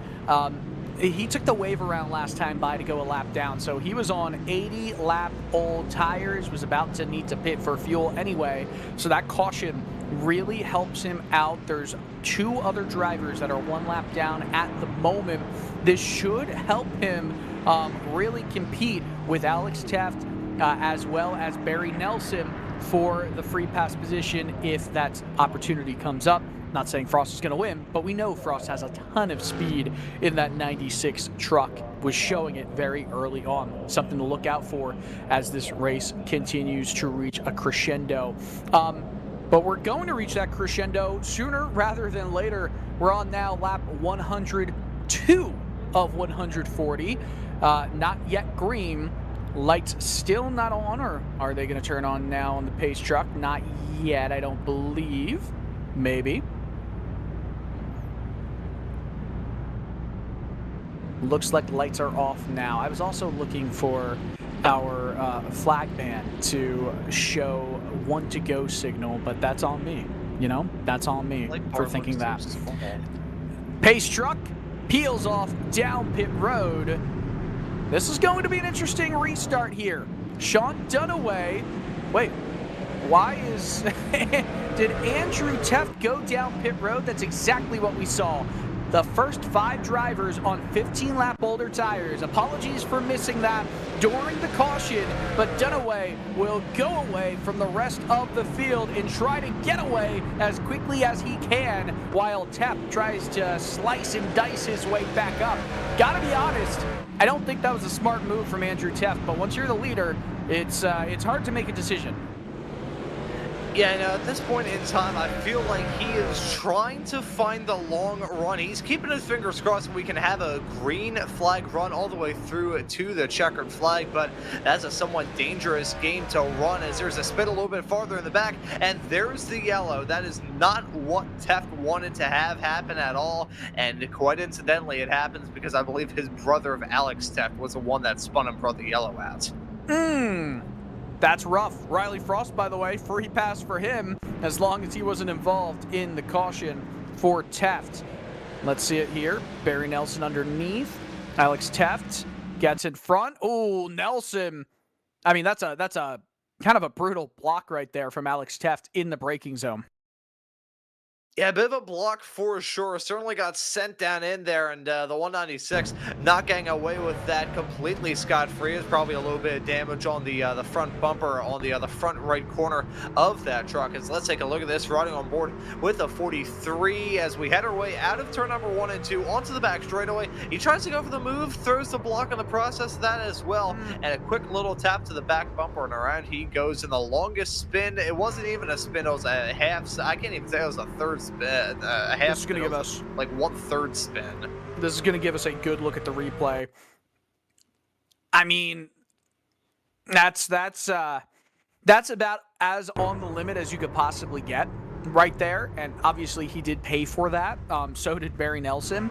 he took the wave around last time by to go a lap down, so he was on 80 lap old tires, was about to need to pit for fuel anyway, so that caution really helps him out. There's 2 other drivers that are 1 lap down at the moment. This should help him really compete with Alex Teft as well as Barry Nelson for the free pass position if that opportunity comes up. Not saying Frost is going to win, but we know Frost has a ton of speed in that 96 truck, was showing it very early on. Something to look out for as this race continues to reach a crescendo. But we're going to reach that crescendo sooner rather than later. We're on now lap 102 of 140. Not yet green. Lights still not on, or are they going to turn on now on the pace truck? Not yet, I don't believe. Maybe. Looks like lights are off now. I was also looking for our flag band to show 1 to go signal, but that's on me. You know, that's on me for thinking that. Pace truck peels off down pit road. This is going to be an interesting restart here. Sean Dunaway. Wait, why is... Did Andrew Teft go down pit road? That's exactly what we saw. The first 5 drivers on 15-lap older tires. Apologies for missing that during the caution, but Dunaway will go away from the rest of the field and try to get away as quickly as he can while Teft tries to slice and dice his way back up. Gotta be honest, I don't think that was a smart move from Andrew Teft, but once you're the leader, it's hard to make a decision. Yeah, and at this point in time, I feel like he is trying to find the long run. He's keeping his fingers crossed we can have a green flag run all the way through to the checkered flag, but that's a somewhat dangerous game to run as there's a spin a little bit farther in the back, and there's the yellow. That is not what Teft wanted to have happen at all, and quite incidentally, it happens because I believe his brother of Alex Teft was the one that spun and brought the yellow out. That's rough. Riley Frost, by the way, free pass for him as long as he wasn't involved in the caution for Teft. Let's see it here. Barry Nelson underneath. Alex Teft gets in front. Oh, Nelson. I mean, that's a kind of a brutal block right there from Alex Teft in the braking zone. Yeah, a bit of a block for sure. Certainly got sent down in there, and the 196 not getting away with that completely scot-free. Is probably a little bit of damage on the front bumper on the front right corner of that truck. As let's take a look at this, riding on board with a 43 as we head our way out of turn number 1 and 2 onto the back straightaway. He tries to go for the move, throws the block in the process of that as well, and a quick little tap to the back bumper, and around he goes in the longest spin. It wasn't even a spin; it was a half. I can't even say it was a third spin. A half. This is going to give us like 1/3 spin. This is going to give us a good look at the replay. I mean, that's about as on the limit as you could possibly get right there, and obviously he did pay for that. So did Barry Nelson,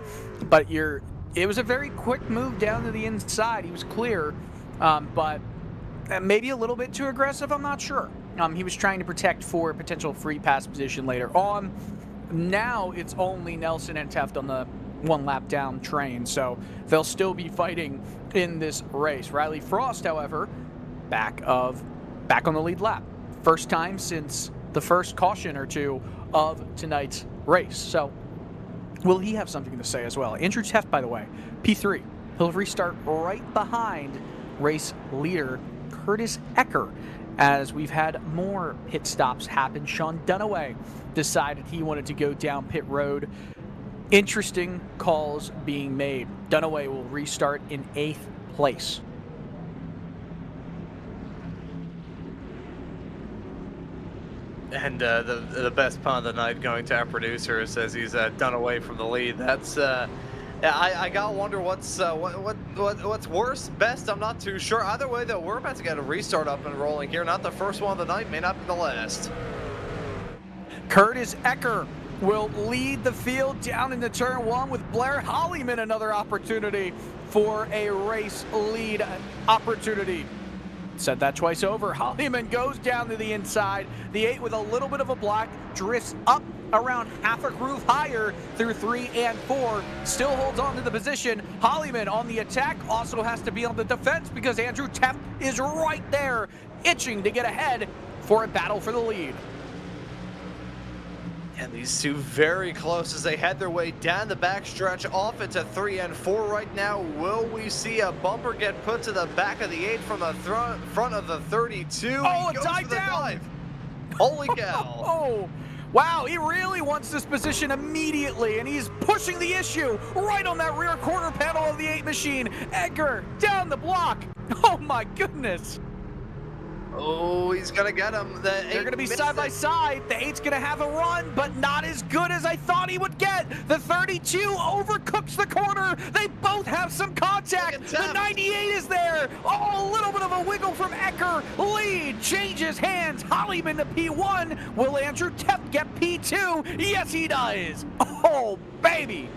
but it was a very quick move down to the inside. He was clear, but maybe a little bit too aggressive. I'm not sure. He was trying to protect for a potential free pass position later on. Now it's only Nelson and Teft on the 1 lap down train, so they'll still be fighting in this race. Riley Frost, however, back on the lead lap. First time since the first caution or two of tonight's race. So will he have something to say as well? Andrew Teft, by the way, P3. He'll restart right behind race leader Curtis Ecker, as we've had more pit stops happen. Sean Dunaway decided he wanted to go down pit road. Interesting calls being made. Dunaway will restart in 8th place. And the best pun of the night going to our producer says he's done away from the lead. That's I gotta wonder what's worse, best. I'm not too sure. Either way, though, we're about to get a restart up and rolling here. Not the first one of the night, may not be the last. Curtis Ecker will lead the field down into turn 1 with Blair Hollyman. Another opportunity for a race lead opportunity. Said that twice over. Hollyman goes down to the inside. The 8 with a little bit of a block, drifts up around half a groove higher through 3 and 4. Still holds on to the position. Hollyman on the attack, also has to be on the defense because Andrew Teft is right there, itching to get ahead for a battle for the lead. And these two very close as they head their way down the backstretch off into 3 and 4 right now. Will we see a bumper get put to the back of the 8 from the front of the 32? Oh, He it goes died for the down. dive. Holy cow. Oh, wow, he really wants this position immediately, and he's pushing the issue right on that rear quarter panel of the 8 machine. Edgar down the block. Oh my goodness. Oh, he's going to get him. They're going to be side by side. The 8's going to have a run, but not as good as I thought he would get. The 32 overcooks the corner. They both have some contact. The 98 is there. Oh, a little bit of a wiggle from Ecker. Lead changes hands. Hollyman to P1. Will Andrew Teft get P2? Yes, he does. Oh, baby.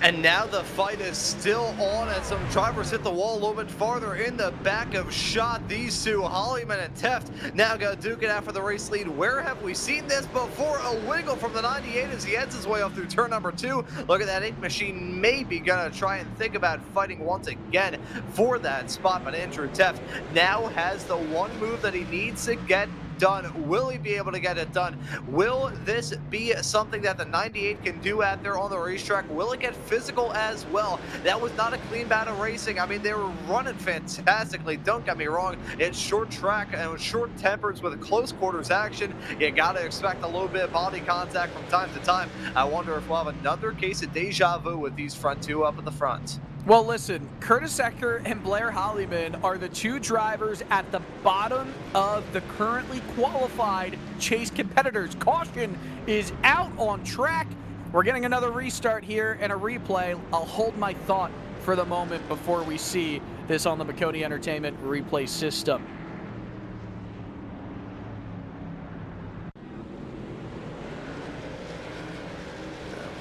And now the fight is still on as some drivers hit the wall a little bit farther in the back of shot. These two, Hollyman and Teft, now go duke it out for the race lead. Where have we seen this before? A wiggle from the 98 as he heads his way off through turn number 2. Look at that 8 machine, maybe gonna try and think about fighting once again for that spot, but Andrew Teft now has the one move that he needs to get done. Will he be able to get it done? Will this be something that the 98 can do out there on the racetrack? Will it get physical as well? That was not a clean bout of racing. I mean, they were running fantastically, don't get me wrong. It's short track and short tempers with close quarters action. You gotta expect a little bit of body contact from time to time. I wonder if we'll have another case of deja vu with these front two up at the front. Well, listen, Curtis Ecker and Blair Hollyman are the two drivers at the bottom of the currently qualified chase competitors. Caution is out on track. We're getting another restart here and a replay. I'll hold my thought for the moment before we see this on the Maconi Entertainment replay system.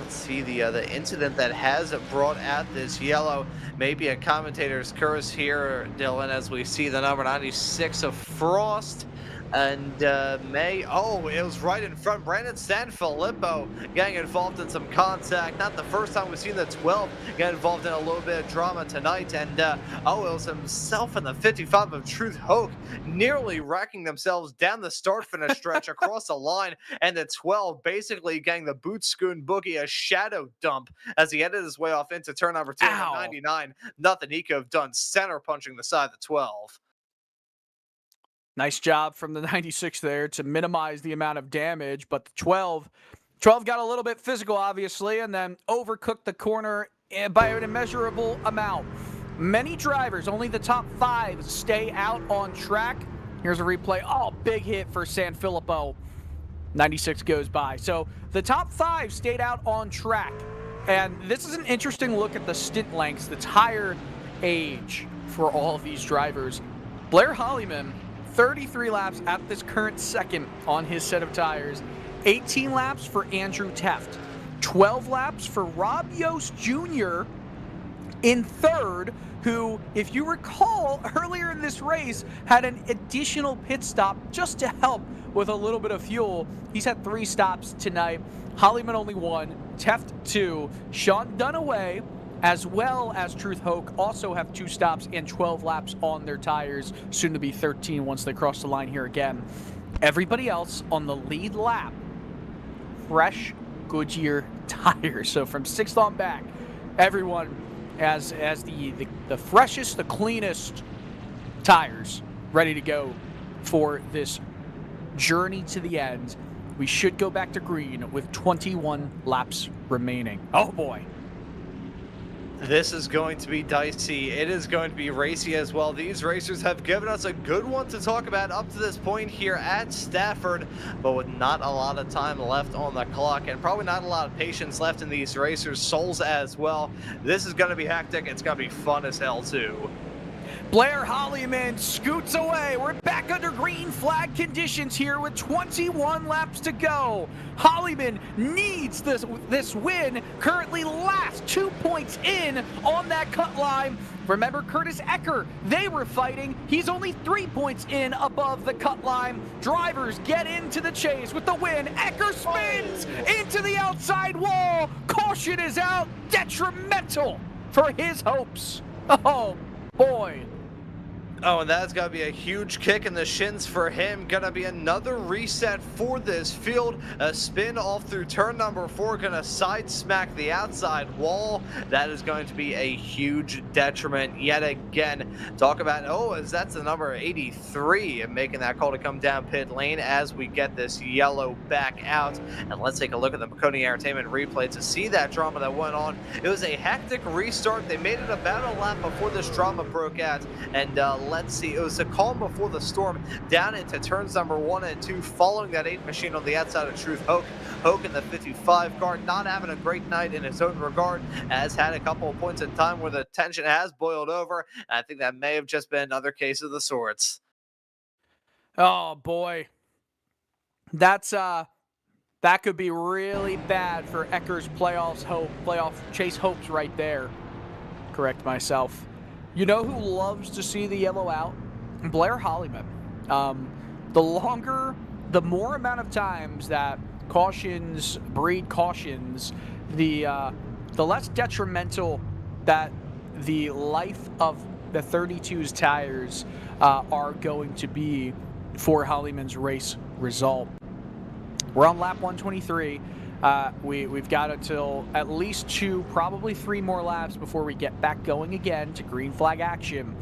See the incident that has brought out this yellow. Maybe a commentator's curse here, Dylan, as we see the number 96 of Frost and May. Oh, it was right in front. Brandon Sanfilippo getting involved in some contact. Not the first time we've seen the 12 get involved in a little bit of drama tonight. And oh, it was himself and the 55 of Truth Hoke nearly wrecking themselves down the start-finish stretch across the line. And the 12 basically getting the Bootscoon Boogie a shadow dump as he headed his way off into turn number 2. 99. Nothing he could have done, center punching the side of the 12. Nice job from the 96 there to minimize the amount of damage, but the 12 got a little bit physical, obviously, and then overcooked the corner by an immeasurable amount. Many drivers, only the top 5 stay out on track. Here's a replay. Oh, big hit for Sanfilippo. 96 goes by. So the top 5 stayed out on track. And this is an interesting look at the stint lengths, the tire age for all of these drivers. Blair Hollyman, 33 laps at this current second on his set of tires. 18 laps for Andrew Teft. 12 laps for Rob Yost Jr. in third, who, if you recall, earlier in this race had an additional pit stop just to help with a little bit of fuel. He's had 3 stops tonight. Hollyman only 1, Teft 2, Sean Dunaway, as well as Truth Hoke, also have 2 stops and 12 laps on their tires, soon to be 13 once they cross the line here again. Everybody else on the lead lap, fresh Goodyear tires. So from 6th on back, everyone has the freshest, the cleanest tires ready to go for this journey to the end. We should go back to green with 21 laps remaining. Oh boy. This is going to be dicey. It is going to be racy as well. These racers have given us a good one to talk about up to this point here at Stafford, but with not a lot of time left on the clock and probably not a lot of patience left in these racers' souls as well. This is going to be hectic. It's going to be fun as hell too. Blair Hollyman scoots away. We're back under green flag conditions here with 21 laps to go. Hollyman needs this win. Currently last, 2 points in on that cut line. Remember Curtis Ecker? They were fighting. He's only 3 points in above the cut line. Drivers get into the chase with the win. Ecker spins into the outside wall. Caution is out. Detrimental for his hopes. Oh, boy. Oh, and that's got to be a huge kick in the shins for him. Gonna be another reset for this field. A spin off through turn number 4. Gonna side smack the outside wall. That is going to be a huge detriment yet again. Talk about, that's the number 83 and making that call to come down pit lane as we get this yellow back out. And let's take a look at the Maconi Entertainment replay to see that drama that went on. It was a hectic restart. They made it about a lap before this drama broke out. And let's see, it was a calm before the storm down into turns number 1 and 2 following that 8 machine on the outside of Truth. Hoke in the 55 car, not having a great night in his own regard, has had a couple of points in time where the tension has boiled over. And I think that may have just been another case of the sorts. Oh, boy. That could be really bad for Ecker's playoff chase hopes right there. Correct myself. You know who loves to see the yellow out? Blair Hollyman. The more amount of times that cautions breed cautions, the less detrimental that the life of the 32's tires are going to be for Hollyman's race result. We're on lap 123. We've got until at least 2, probably 3 more laps before we get back going again to green flag action.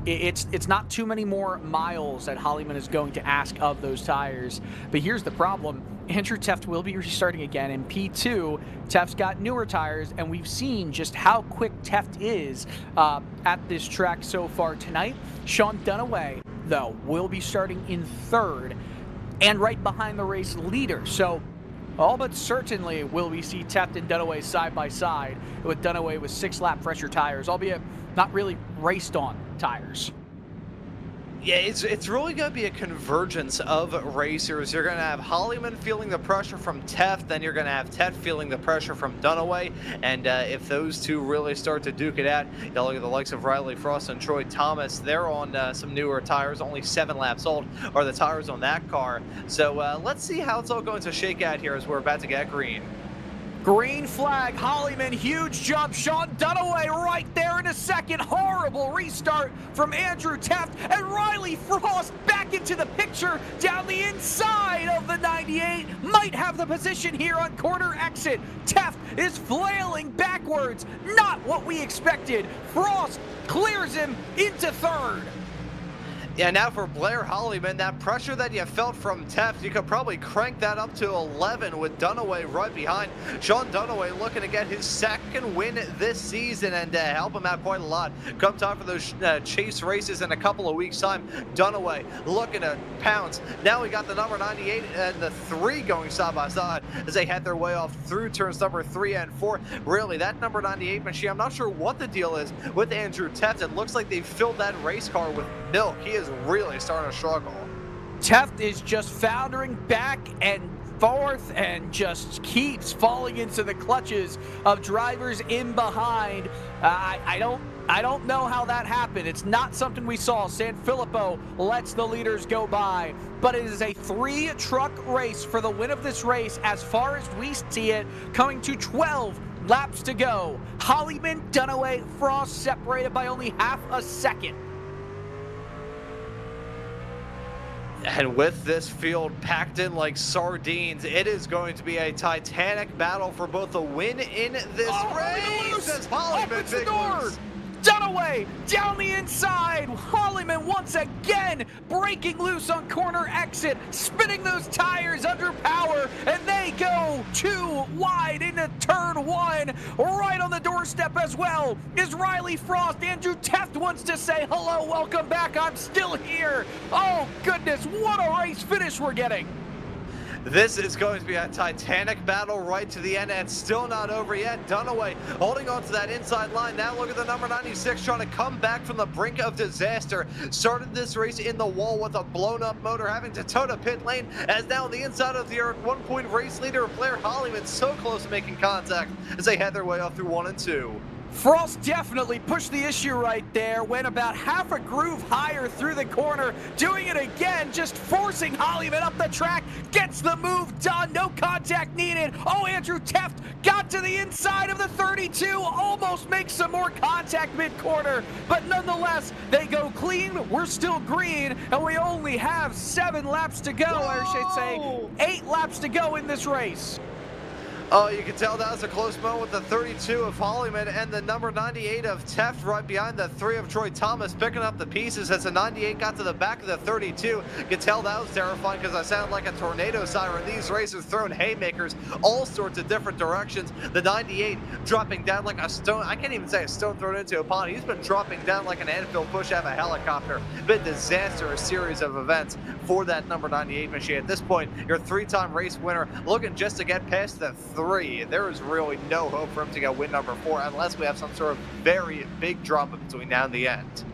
It's not too many more miles that Hollyman is going to ask of those tires. But here's the problem. Andrew Teft will be restarting again in P2. Teft's got newer tires, and we've seen just how quick Teft is at this track so far tonight. Sean Dunaway, though, will be starting in 3rd and right behind the race leader. So all but certainly will we see Teft and Dunaway side by side, with Dunaway with 6-lap fresher tires, albeit not really raced on tires. Yeah, it's really going to be a convergence of racers. You're going to have Hollyman feeling the pressure from Teft, then you're going to have Teft feeling the pressure from Dunaway, and if those two really start to duke it out, you look at the likes of Riley Frost and Troy Thomas. They're on some newer tires, only 7 laps old are the tires on that car. So let's see how it's all going to shake out here as we're about to get green. Green flag, Hollyman, huge jump. Sean Dunaway right there in a second. Horrible restart from Andrew Teft, and Riley Frost back into the picture down the inside of the 98. Might have the position here on corner exit. Teft is flailing backwards. Not what we expected. Frost clears him into 3rd. Yeah, now for Blair Hollyman, that pressure that you felt from Teft, you could probably crank that up to 11 with Dunaway right behind. Sean Dunaway looking to get his 2nd win this season and help him out quite a lot. Come time for those chase races in a couple of weeks' time. Dunaway looking to pounce. Now we got the number 98 and the 3 going side by side as they head their way off through turns number 3 and 4. Really, that number 98 machine, I'm not sure what the deal is with Andrew Teft. It looks like they filled that race car with milk. He is really starting to struggle. Teft is just foundering back and forth and just keeps falling into the clutches of drivers in behind. I don't know how that happened. It's not something we saw. Sanfilippo lets the leaders go by, but it is a 3-truck race for the win of this race as far as we see it, coming to 12 laps to go. Hollyman, Dunaway, Frost separated by only half a second. And with this field packed in like sardines, it is going to be a titanic battle for both the win in this race. As Hollyman big loose. Dunaway down the inside. Hollyman once again breaking loose on corner exit, spinning those tires under power, and they go 2 wide into turn 1. Right on the doorstep as well is Riley Frost. Andrew Teft wants to say hello, welcome back, I'm still here. Oh goodness, what a race finish we're getting. This is going to be a titanic battle right to the end, and still not over yet. Dunaway holding on to that inside line. Now look at the number 96 trying to come back from the brink of disaster. Started this race in the wall with a blown-up motor, having to tow to pit lane, as now on the inside of the earth, 1-point race leader Blair Hollyman so close to making contact as they head their way off through 1 and 2. Frost definitely pushed the issue right there, went about half a groove higher through the corner, doing it again, just forcing Hollyman up the track, gets the move done, no contact needed. Oh, Andrew Teft got to the inside of the 32, almost makes some more contact mid-corner, but nonetheless, they go clean, we're still green, and we only have 7 laps to go, or I should say 8 laps to go in this race. Oh, you can tell that was a close moment with the 32 of Hollyman and the number 98 of Teft right behind the 3 of Troy Thomas, picking up the pieces as the 98 got to the back of the 32. You can tell that was terrifying because I sound like a tornado siren. These racers throwing haymakers all sorts of different directions. The 98 dropping down like a stone. I can't even say a stone thrown into a pond. He's been dropping down like an anvil push out of a helicopter. Been disastrous series of events for that number 98 machine. At this point, your 3-time race winner looking just to get past the 3. There is really no hope for him to get win number 4 unless we have some sort of very big drop between now and the end.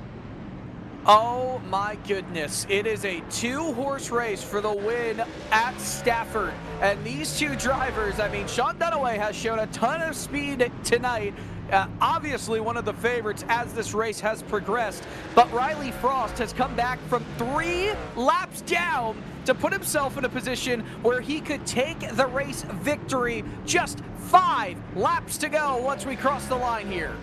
Oh my goodness, it is a 2-horse race for the win at Stafford. And these 2 drivers, I mean, Sean Dunaway has shown a ton of speed tonight. Obviously one of the favorites as this race has progressed, but Riley Frost has come back from 3 laps down to put himself in a position where he could take the race victory. Just 5 laps to go once we cross the line here.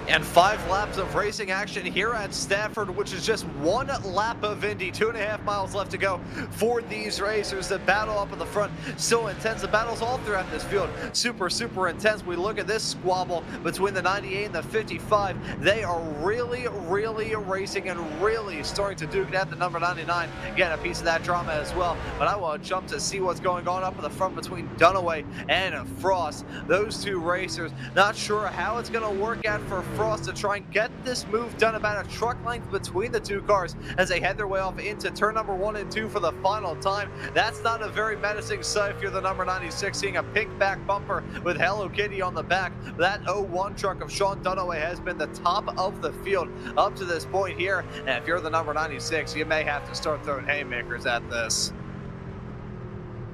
And 5 laps of racing action here at Stafford, which is just 1 lap of Indy. 2.5 miles left to go for these racers. The battle up in the front, so intense. The battle's all throughout this field. Super, super intense. We look at this squabble between the 98 and the 55. They are really, really racing and really starting to duke it at the number 99. Get a piece of that drama as well. But I want to jump to see what's going on up in the front between Dunaway and Frost. Those 2 racers, not sure how it's going to work out for Frost to try and get this move done, about a truck length between the 2 cars as they head their way off into turn number 1 and 2 for the final time. That's not a very menacing sight if you're the number 96, seeing a pink back bumper with Hello Kitty on the back. That 01 truck of Sean Dunaway has been the top of the field up to this point here, and if you're the number 96, you may have to start throwing haymakers at this.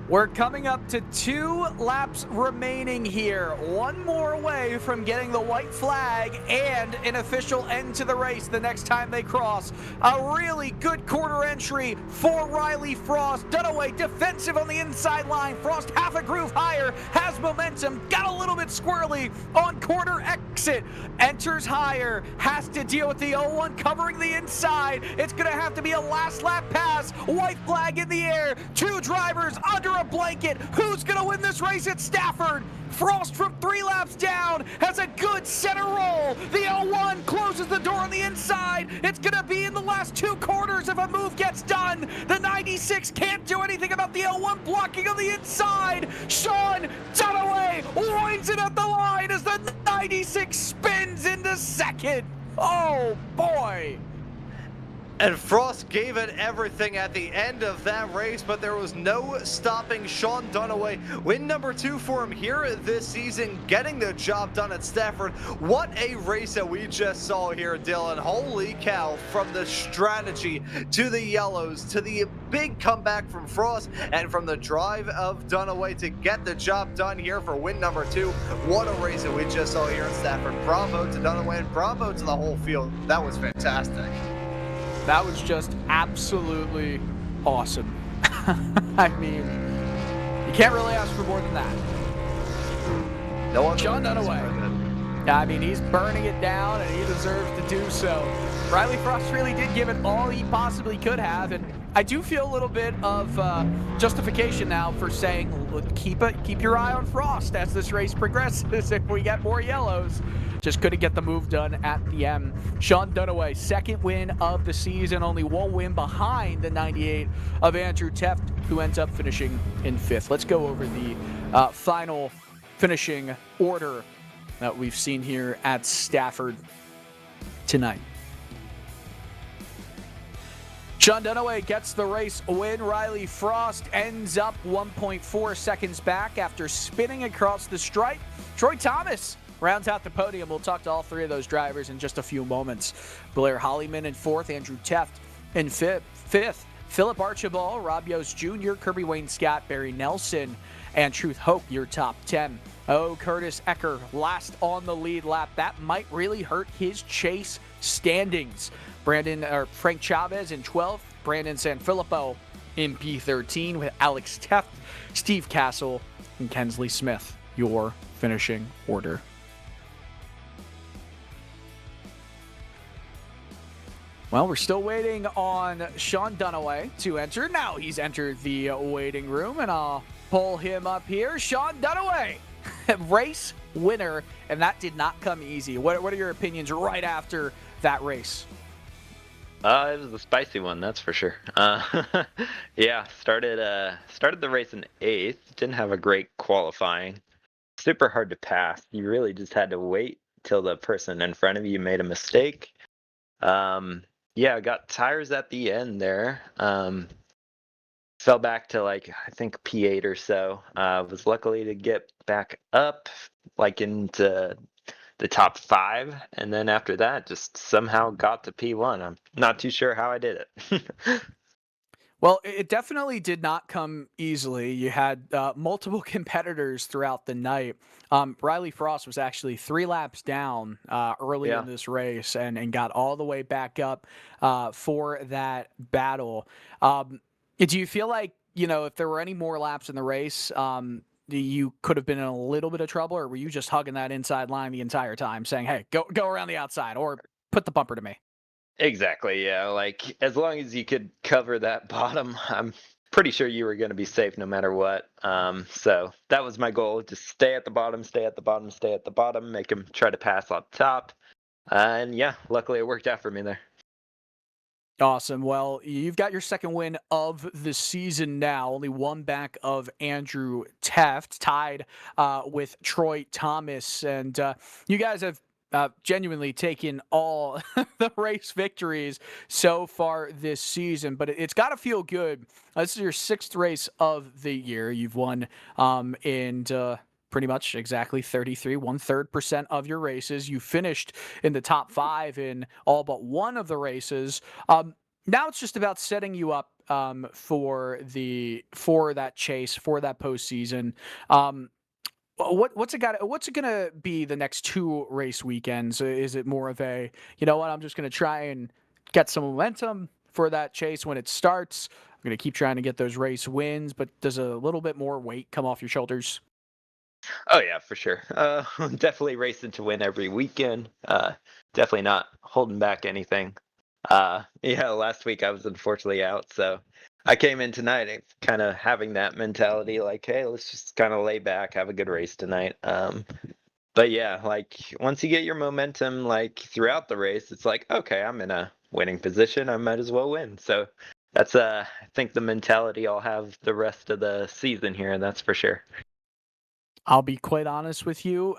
We're coming up to 2 laps remaining here. 1 more away from getting the white flag and an official end to the race the next time they cross. A really good quarter entry for Riley Frost. Dunaway defensive on the inside line. Frost half a groove higher, has momentum, got a little bit squirrely on quarter exit. Enters higher, has to deal with the 01 covering the inside. It's going to have to be a last lap pass. White flag in the air. 2 drivers under a blanket. Who's going to win this race at Stafford? Frost from 3 laps down has a good center roll. The 01 closes the door on the inside. It's going to be in the last 2 corners if a move gets done. The 96 can't do anything about the 01 blocking on the inside. Sean Dunaway winds it at the line as the 96 spins into second. Oh boy. And Frost gave it everything at the end of that race, but there was no stopping Sean Dunaway. Win number 2 for him here this season, getting the job done at Stafford. What a race that we just saw here, Dylan. Holy cow, from the strategy to the yellows to the big comeback from Frost and from the drive of Dunaway to get the job done here for win number 2. What a race that we just saw here at Stafford. Bravo to Dunaway and bravo to the whole field. That was fantastic. That was just absolutely awesome. I mean, you can't really ask for more than that. No one. Sean Dunaway. Yeah, I mean, he's burning it down, and he deserves to do so. Riley Frost really did give it all he possibly could have, and I do feel a little bit of justification now for saying keep your eye on Frost as this race progresses. If we get more yellows, just couldn't get the move done at the end. Sean Dunaway, 2nd win of the season, only 1 win behind the 98 of Andrew Teft, who ends up finishing in 5th. Let's go over the final finishing order that we've seen here at Stafford tonight. Sean Dunaway gets the race win. Riley Frost ends up 1.4 seconds back after spinning across the stripe. Troy Thomas rounds out the podium. We'll talk to all 3 of those drivers in just a few moments. Blair Hollyman in 4th, Andrew Teft in 5th. Philip Archibald, Rob Yost Jr., Kirby Wayne Scott, Barry Nelson and Truth Hope your top 10. Oh, Curtis Ecker last on the lead lap. That might really hurt his chase standings. Frank Chavez in 12th, Brandon Sanfilippo in P13 with Alex Teft, Steve Castle, and Kensley Smith, your finishing order. Well, we're still waiting on Sean Dunaway to enter. Now he's entered the waiting room, and I'll pull him up here. Sean Dunaway, race winner, and that did not come easy. What are your opinions right after that race? It was a spicy one, that's for sure. Yeah, started the race in 8th. Didn't have a great qualifying. Super hard to pass. You really just had to wait till the person in front of you made a mistake. Yeah, I got tires at the end there. Fell back to I think P8 or so. Was luckily to get back up into the top 5, and then after that just somehow got to P1. I'm not too sure how I did it. Well, it definitely did not come easily. You had multiple competitors throughout the night. Riley Frost was actually 3 laps down early in this race and got all the way back up for that battle. Do you feel like, if there were any more laps in the race, you could have been in a little bit of trouble, or were you just hugging that inside line the entire time saying, hey, go around the outside or put the bumper to me? Exactly, yeah. As long as you could cover that bottom, I'm pretty sure you were going to be safe no matter what. So that was my goal, just stay at the bottom, stay at the bottom, stay at the bottom, make them try to pass up top. And yeah, luckily it worked out for me there. Awesome. Well, you've got your second win of the season now, only one back of Andrew Teft, tied with Troy Thomas. And you guys have genuinely taken all the race victories so far this season, but it's got to feel good. This is your 6th race of the year. You've won in pretty much exactly 33, 1/3% of your races. You finished in the top 5 in all but one of the races. Now it's just about setting you up for that chase, for that postseason. What's it gonna be the next 2 race weekends? Is it more of a, I'm just gonna try and get some momentum for that chase when it starts? I'm gonna keep trying to get those race wins, but does a little bit more weight come off your shoulders? Oh yeah, for sure. Definitely racing to win every weekend. Definitely not holding back anything. Yeah, last week I was unfortunately out, so I came in tonight and kind of having that mentality, hey, let's just kind of lay back, have a good race tonight. But yeah, once you get your momentum, throughout the race, it's okay, I'm in a winning position, I might as well win. So that's I think the mentality I'll have the rest of the season here, that's for sure. I'll be quite honest with you.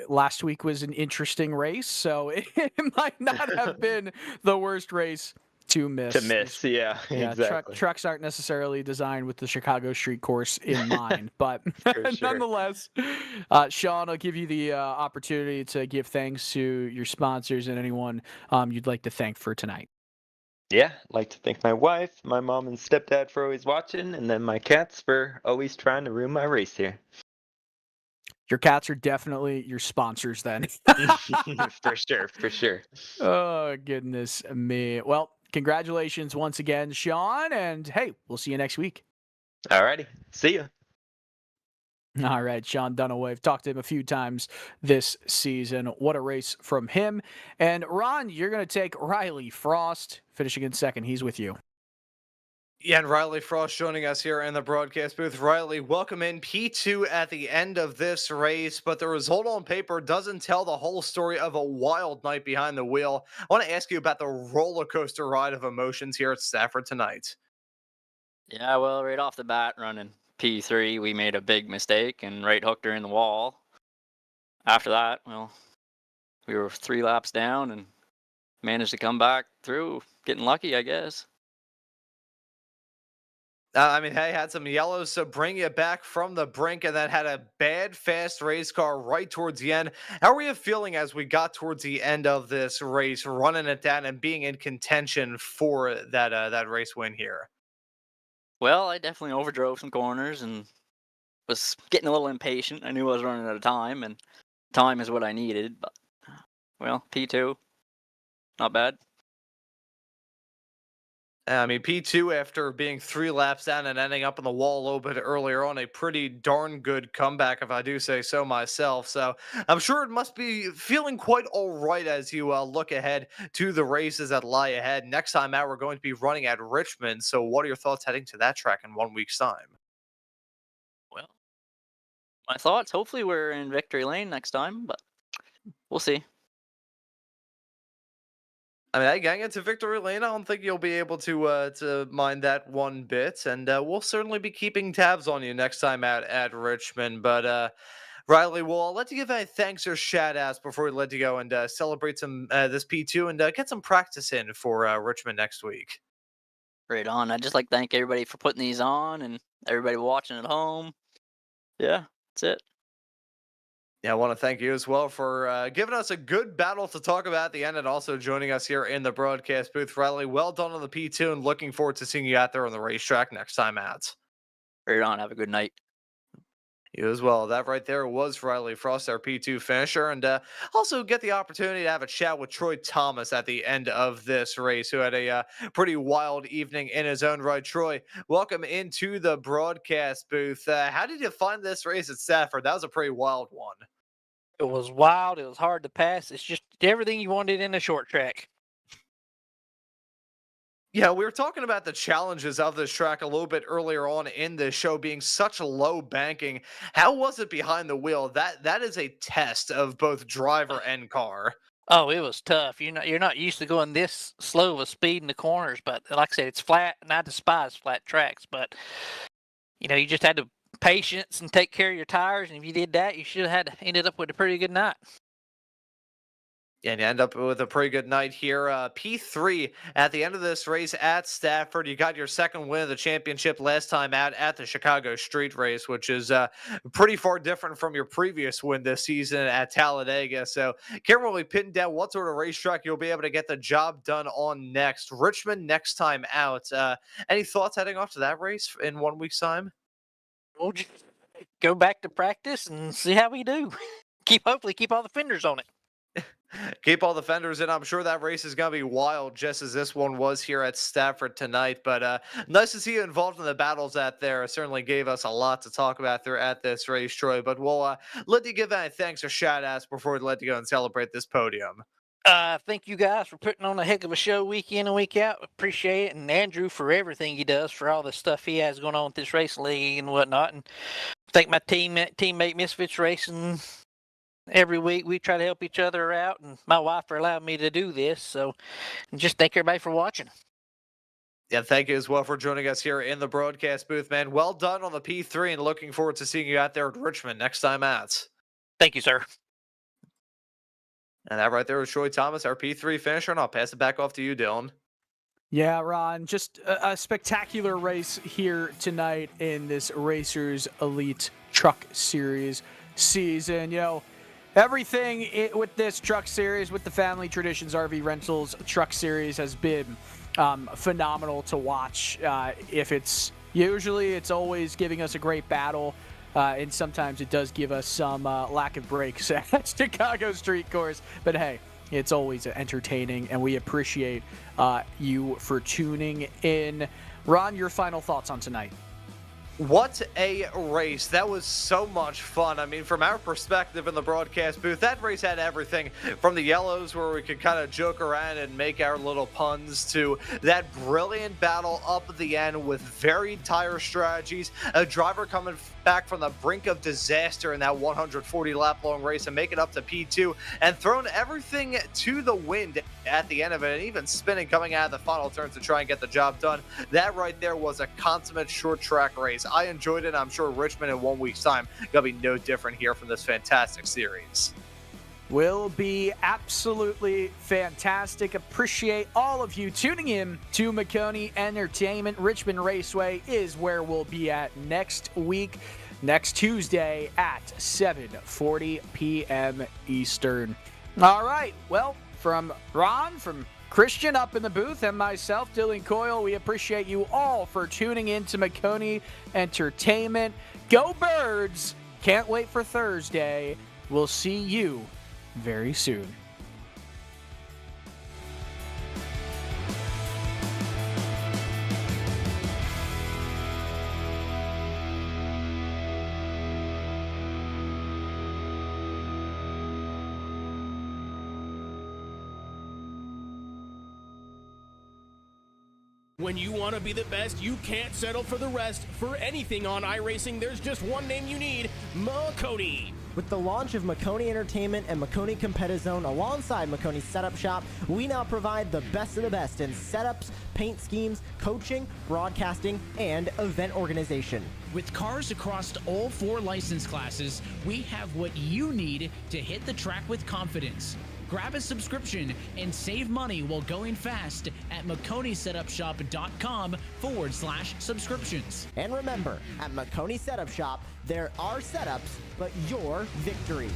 Last week was an interesting race, so it might not have been the worst race to miss. Yeah, exactly. Trucks aren't necessarily designed with the Chicago street course in mind, but sure. Nonetheless, Sean, I'll give you the opportunity to give thanks to your sponsors and anyone you'd like to thank for tonight. Yeah, I'd like to thank my wife, my mom and stepdad for always watching, and then my cats for always trying to ruin my race here. Your cats are definitely your sponsors then. For sure. Oh, goodness me. Well, congratulations once again, Sean, and hey, we'll see you next week. Alrighty, see ya. All right, Sean Dunaway. I've talked to him a few times this season. What a race from him. And Ron, you're going to take Riley Frost, finishing in second. He's with you. Yeah, and Riley Frost joining us here in the broadcast booth. Riley, welcome in. P2 at the end of this race, but the result on paper doesn't tell the whole story of a wild night behind the wheel. I want to ask you about the roller coaster ride of emotions here at Stafford tonight. Yeah, well, right off the bat, running P3, we made a big mistake and right hooked her in the wall. After that, well, we were 3 laps down and managed to come back through, getting lucky, I guess. Hey, had some yellows to bring you back from the brink and then had a bad, fast race car right towards the end. How were you feeling as we got towards the end of this race, running it down and being in contention for that race win here? Well, I definitely overdrove some corners and was getting a little impatient. I knew I was running out of time, and time is what I needed. But well, P2, not bad. I mean, P2, after being 3 laps down and ending up on the wall a little bit earlier on, a pretty darn good comeback, if I do say so myself. So I'm sure it must be feeling quite all right as you look ahead to the races that lie ahead. Next time out, we're going to be running at Richmond. So what are your thoughts heading to that track in 1 week's time? Well, my thoughts. Hopefully, we're in victory lane next time, but we'll see. I mean, getting into victory lane, I don't think you'll be able to mind that one bit, and we'll certainly be keeping tabs on you next time out at Richmond. But Riley, I'll let you give any thanks or shout-outs before we let you go and celebrate some this P2 and get some practice in for Richmond next week. Right on. I'd just like to thank everybody for putting these on and everybody watching at home. Yeah, that's it. Yeah, I want to thank you as well for giving us a good battle to talk about at the end and also joining us here in the broadcast booth. Riley, well done on the P2 and looking forward to seeing you out there on the racetrack next time out. Right on. Have a good night. You as well. That right there was Riley Frost, our P2 finisher, and also get the opportunity to have a chat with Troy Thomas at the end of this race, who had a pretty wild evening in his own right. Troy, welcome into the broadcast booth. How did you find this race at Stafford? That was a pretty wild one. It was wild. It was hard to pass. It's just everything you wanted in a short track. Yeah, we were talking about the challenges of this track a little bit earlier on in this show, being such low banking. How was it behind the wheel? That is a test of both driver and car. Oh, it was tough. You're not used to going this slow of a speed in the corners, but like I said, it's flat, and I despise flat tracks. But you just had to patience and take care of your tires, and if you did that, you should have ended up with a pretty good night. And you end up with a pretty good night here. P3 at the end of this race at Stafford. You got your second win of the championship last time out at the Chicago Street Race, which is pretty far different from your previous win this season at Talladega. So can't really pin down what sort of racetrack you'll be able to get the job done on next. Richmond next time out. Any thoughts heading off to that race in 1 week's time? We'll just go back to practice and see how we do. Hopefully keep all the fenders on it. Keep all the fenders in. I'm sure that race is going to be wild, just as this one was here at Stafford tonight. But nice to see you involved in the battles out there. It certainly gave us a lot to talk about there at this race, Troy. But we'll let you give any thanks or shout-outs before we let you go and celebrate this podium. Thank you guys for putting on a heck of a show week in and week out. Appreciate it. And Andrew for everything he does, for all the stuff he has going on with this race league and whatnot. And thank my teammate Misfits Racing. Every week we try to help each other out, and my wife for allowing me to do this. So just thank everybody for watching. Yeah, thank you as well for joining us here in the broadcast booth, man. Well done on the P3 and looking forward to seeing you out there at Richmond next time out. Thank you, sir. And that right there was Troy Thomas, our P3 finisher, and I'll pass it back off to you, Dylan. Yeah, Ron, just a spectacular race here tonight in this Racers Elite Truck Series season. Everything with this truck series, with the Family Traditions RV Rentals Truck Series, has been phenomenal to watch. It's always giving us a great battle, and sometimes it does give us some lack of breaks at Chicago Street Course. But hey, it's always entertaining, and we appreciate you for tuning in. Ron, your final thoughts on tonight? What a race. That was so much fun. I mean, from our perspective in the broadcast booth, that race had everything from the yellows where we could kind of joke around and make our little puns to that brilliant battle up at the end with varied tire strategies, a driver coming back from the brink of disaster in that 140 lap long race and make it up to P2 and thrown everything to the wind at the end of it, and even spinning coming out of the final turns to try and get the job done. That right there was a consummate short track race. I enjoyed it. I'm sure Richmond in 1 week's time gonna be no different here from this fantastic series. Will be absolutely fantastic. Appreciate all of you tuning in to Maconi Entertainment. Richmond Raceway is where we'll be at next week, next Tuesday at 7:40 p.m. Eastern. All right, well, from Ron, from Christian up in the booth, and myself, Dylan Coyle, we appreciate you all for tuning in to Maconi Entertainment. Go Birds! Can't wait for Thursday. We'll see you very soon. When you want to be the best, you can't settle for the rest. For anything on iRacing, there's just one name you need, Maconi. With the launch of Maconi Entertainment and Maconi Competizone alongside Maconi Setup Shop, we now provide the best of the best in setups, paint schemes, coaching, broadcasting, and event organization. With cars across all 4 license classes, we have what you need to hit the track with confidence. Grab a subscription and save money while going fast at MaconiSetupShop.com/subscriptions. And remember, at Maconi Setup Shop, there are setups, but your victories.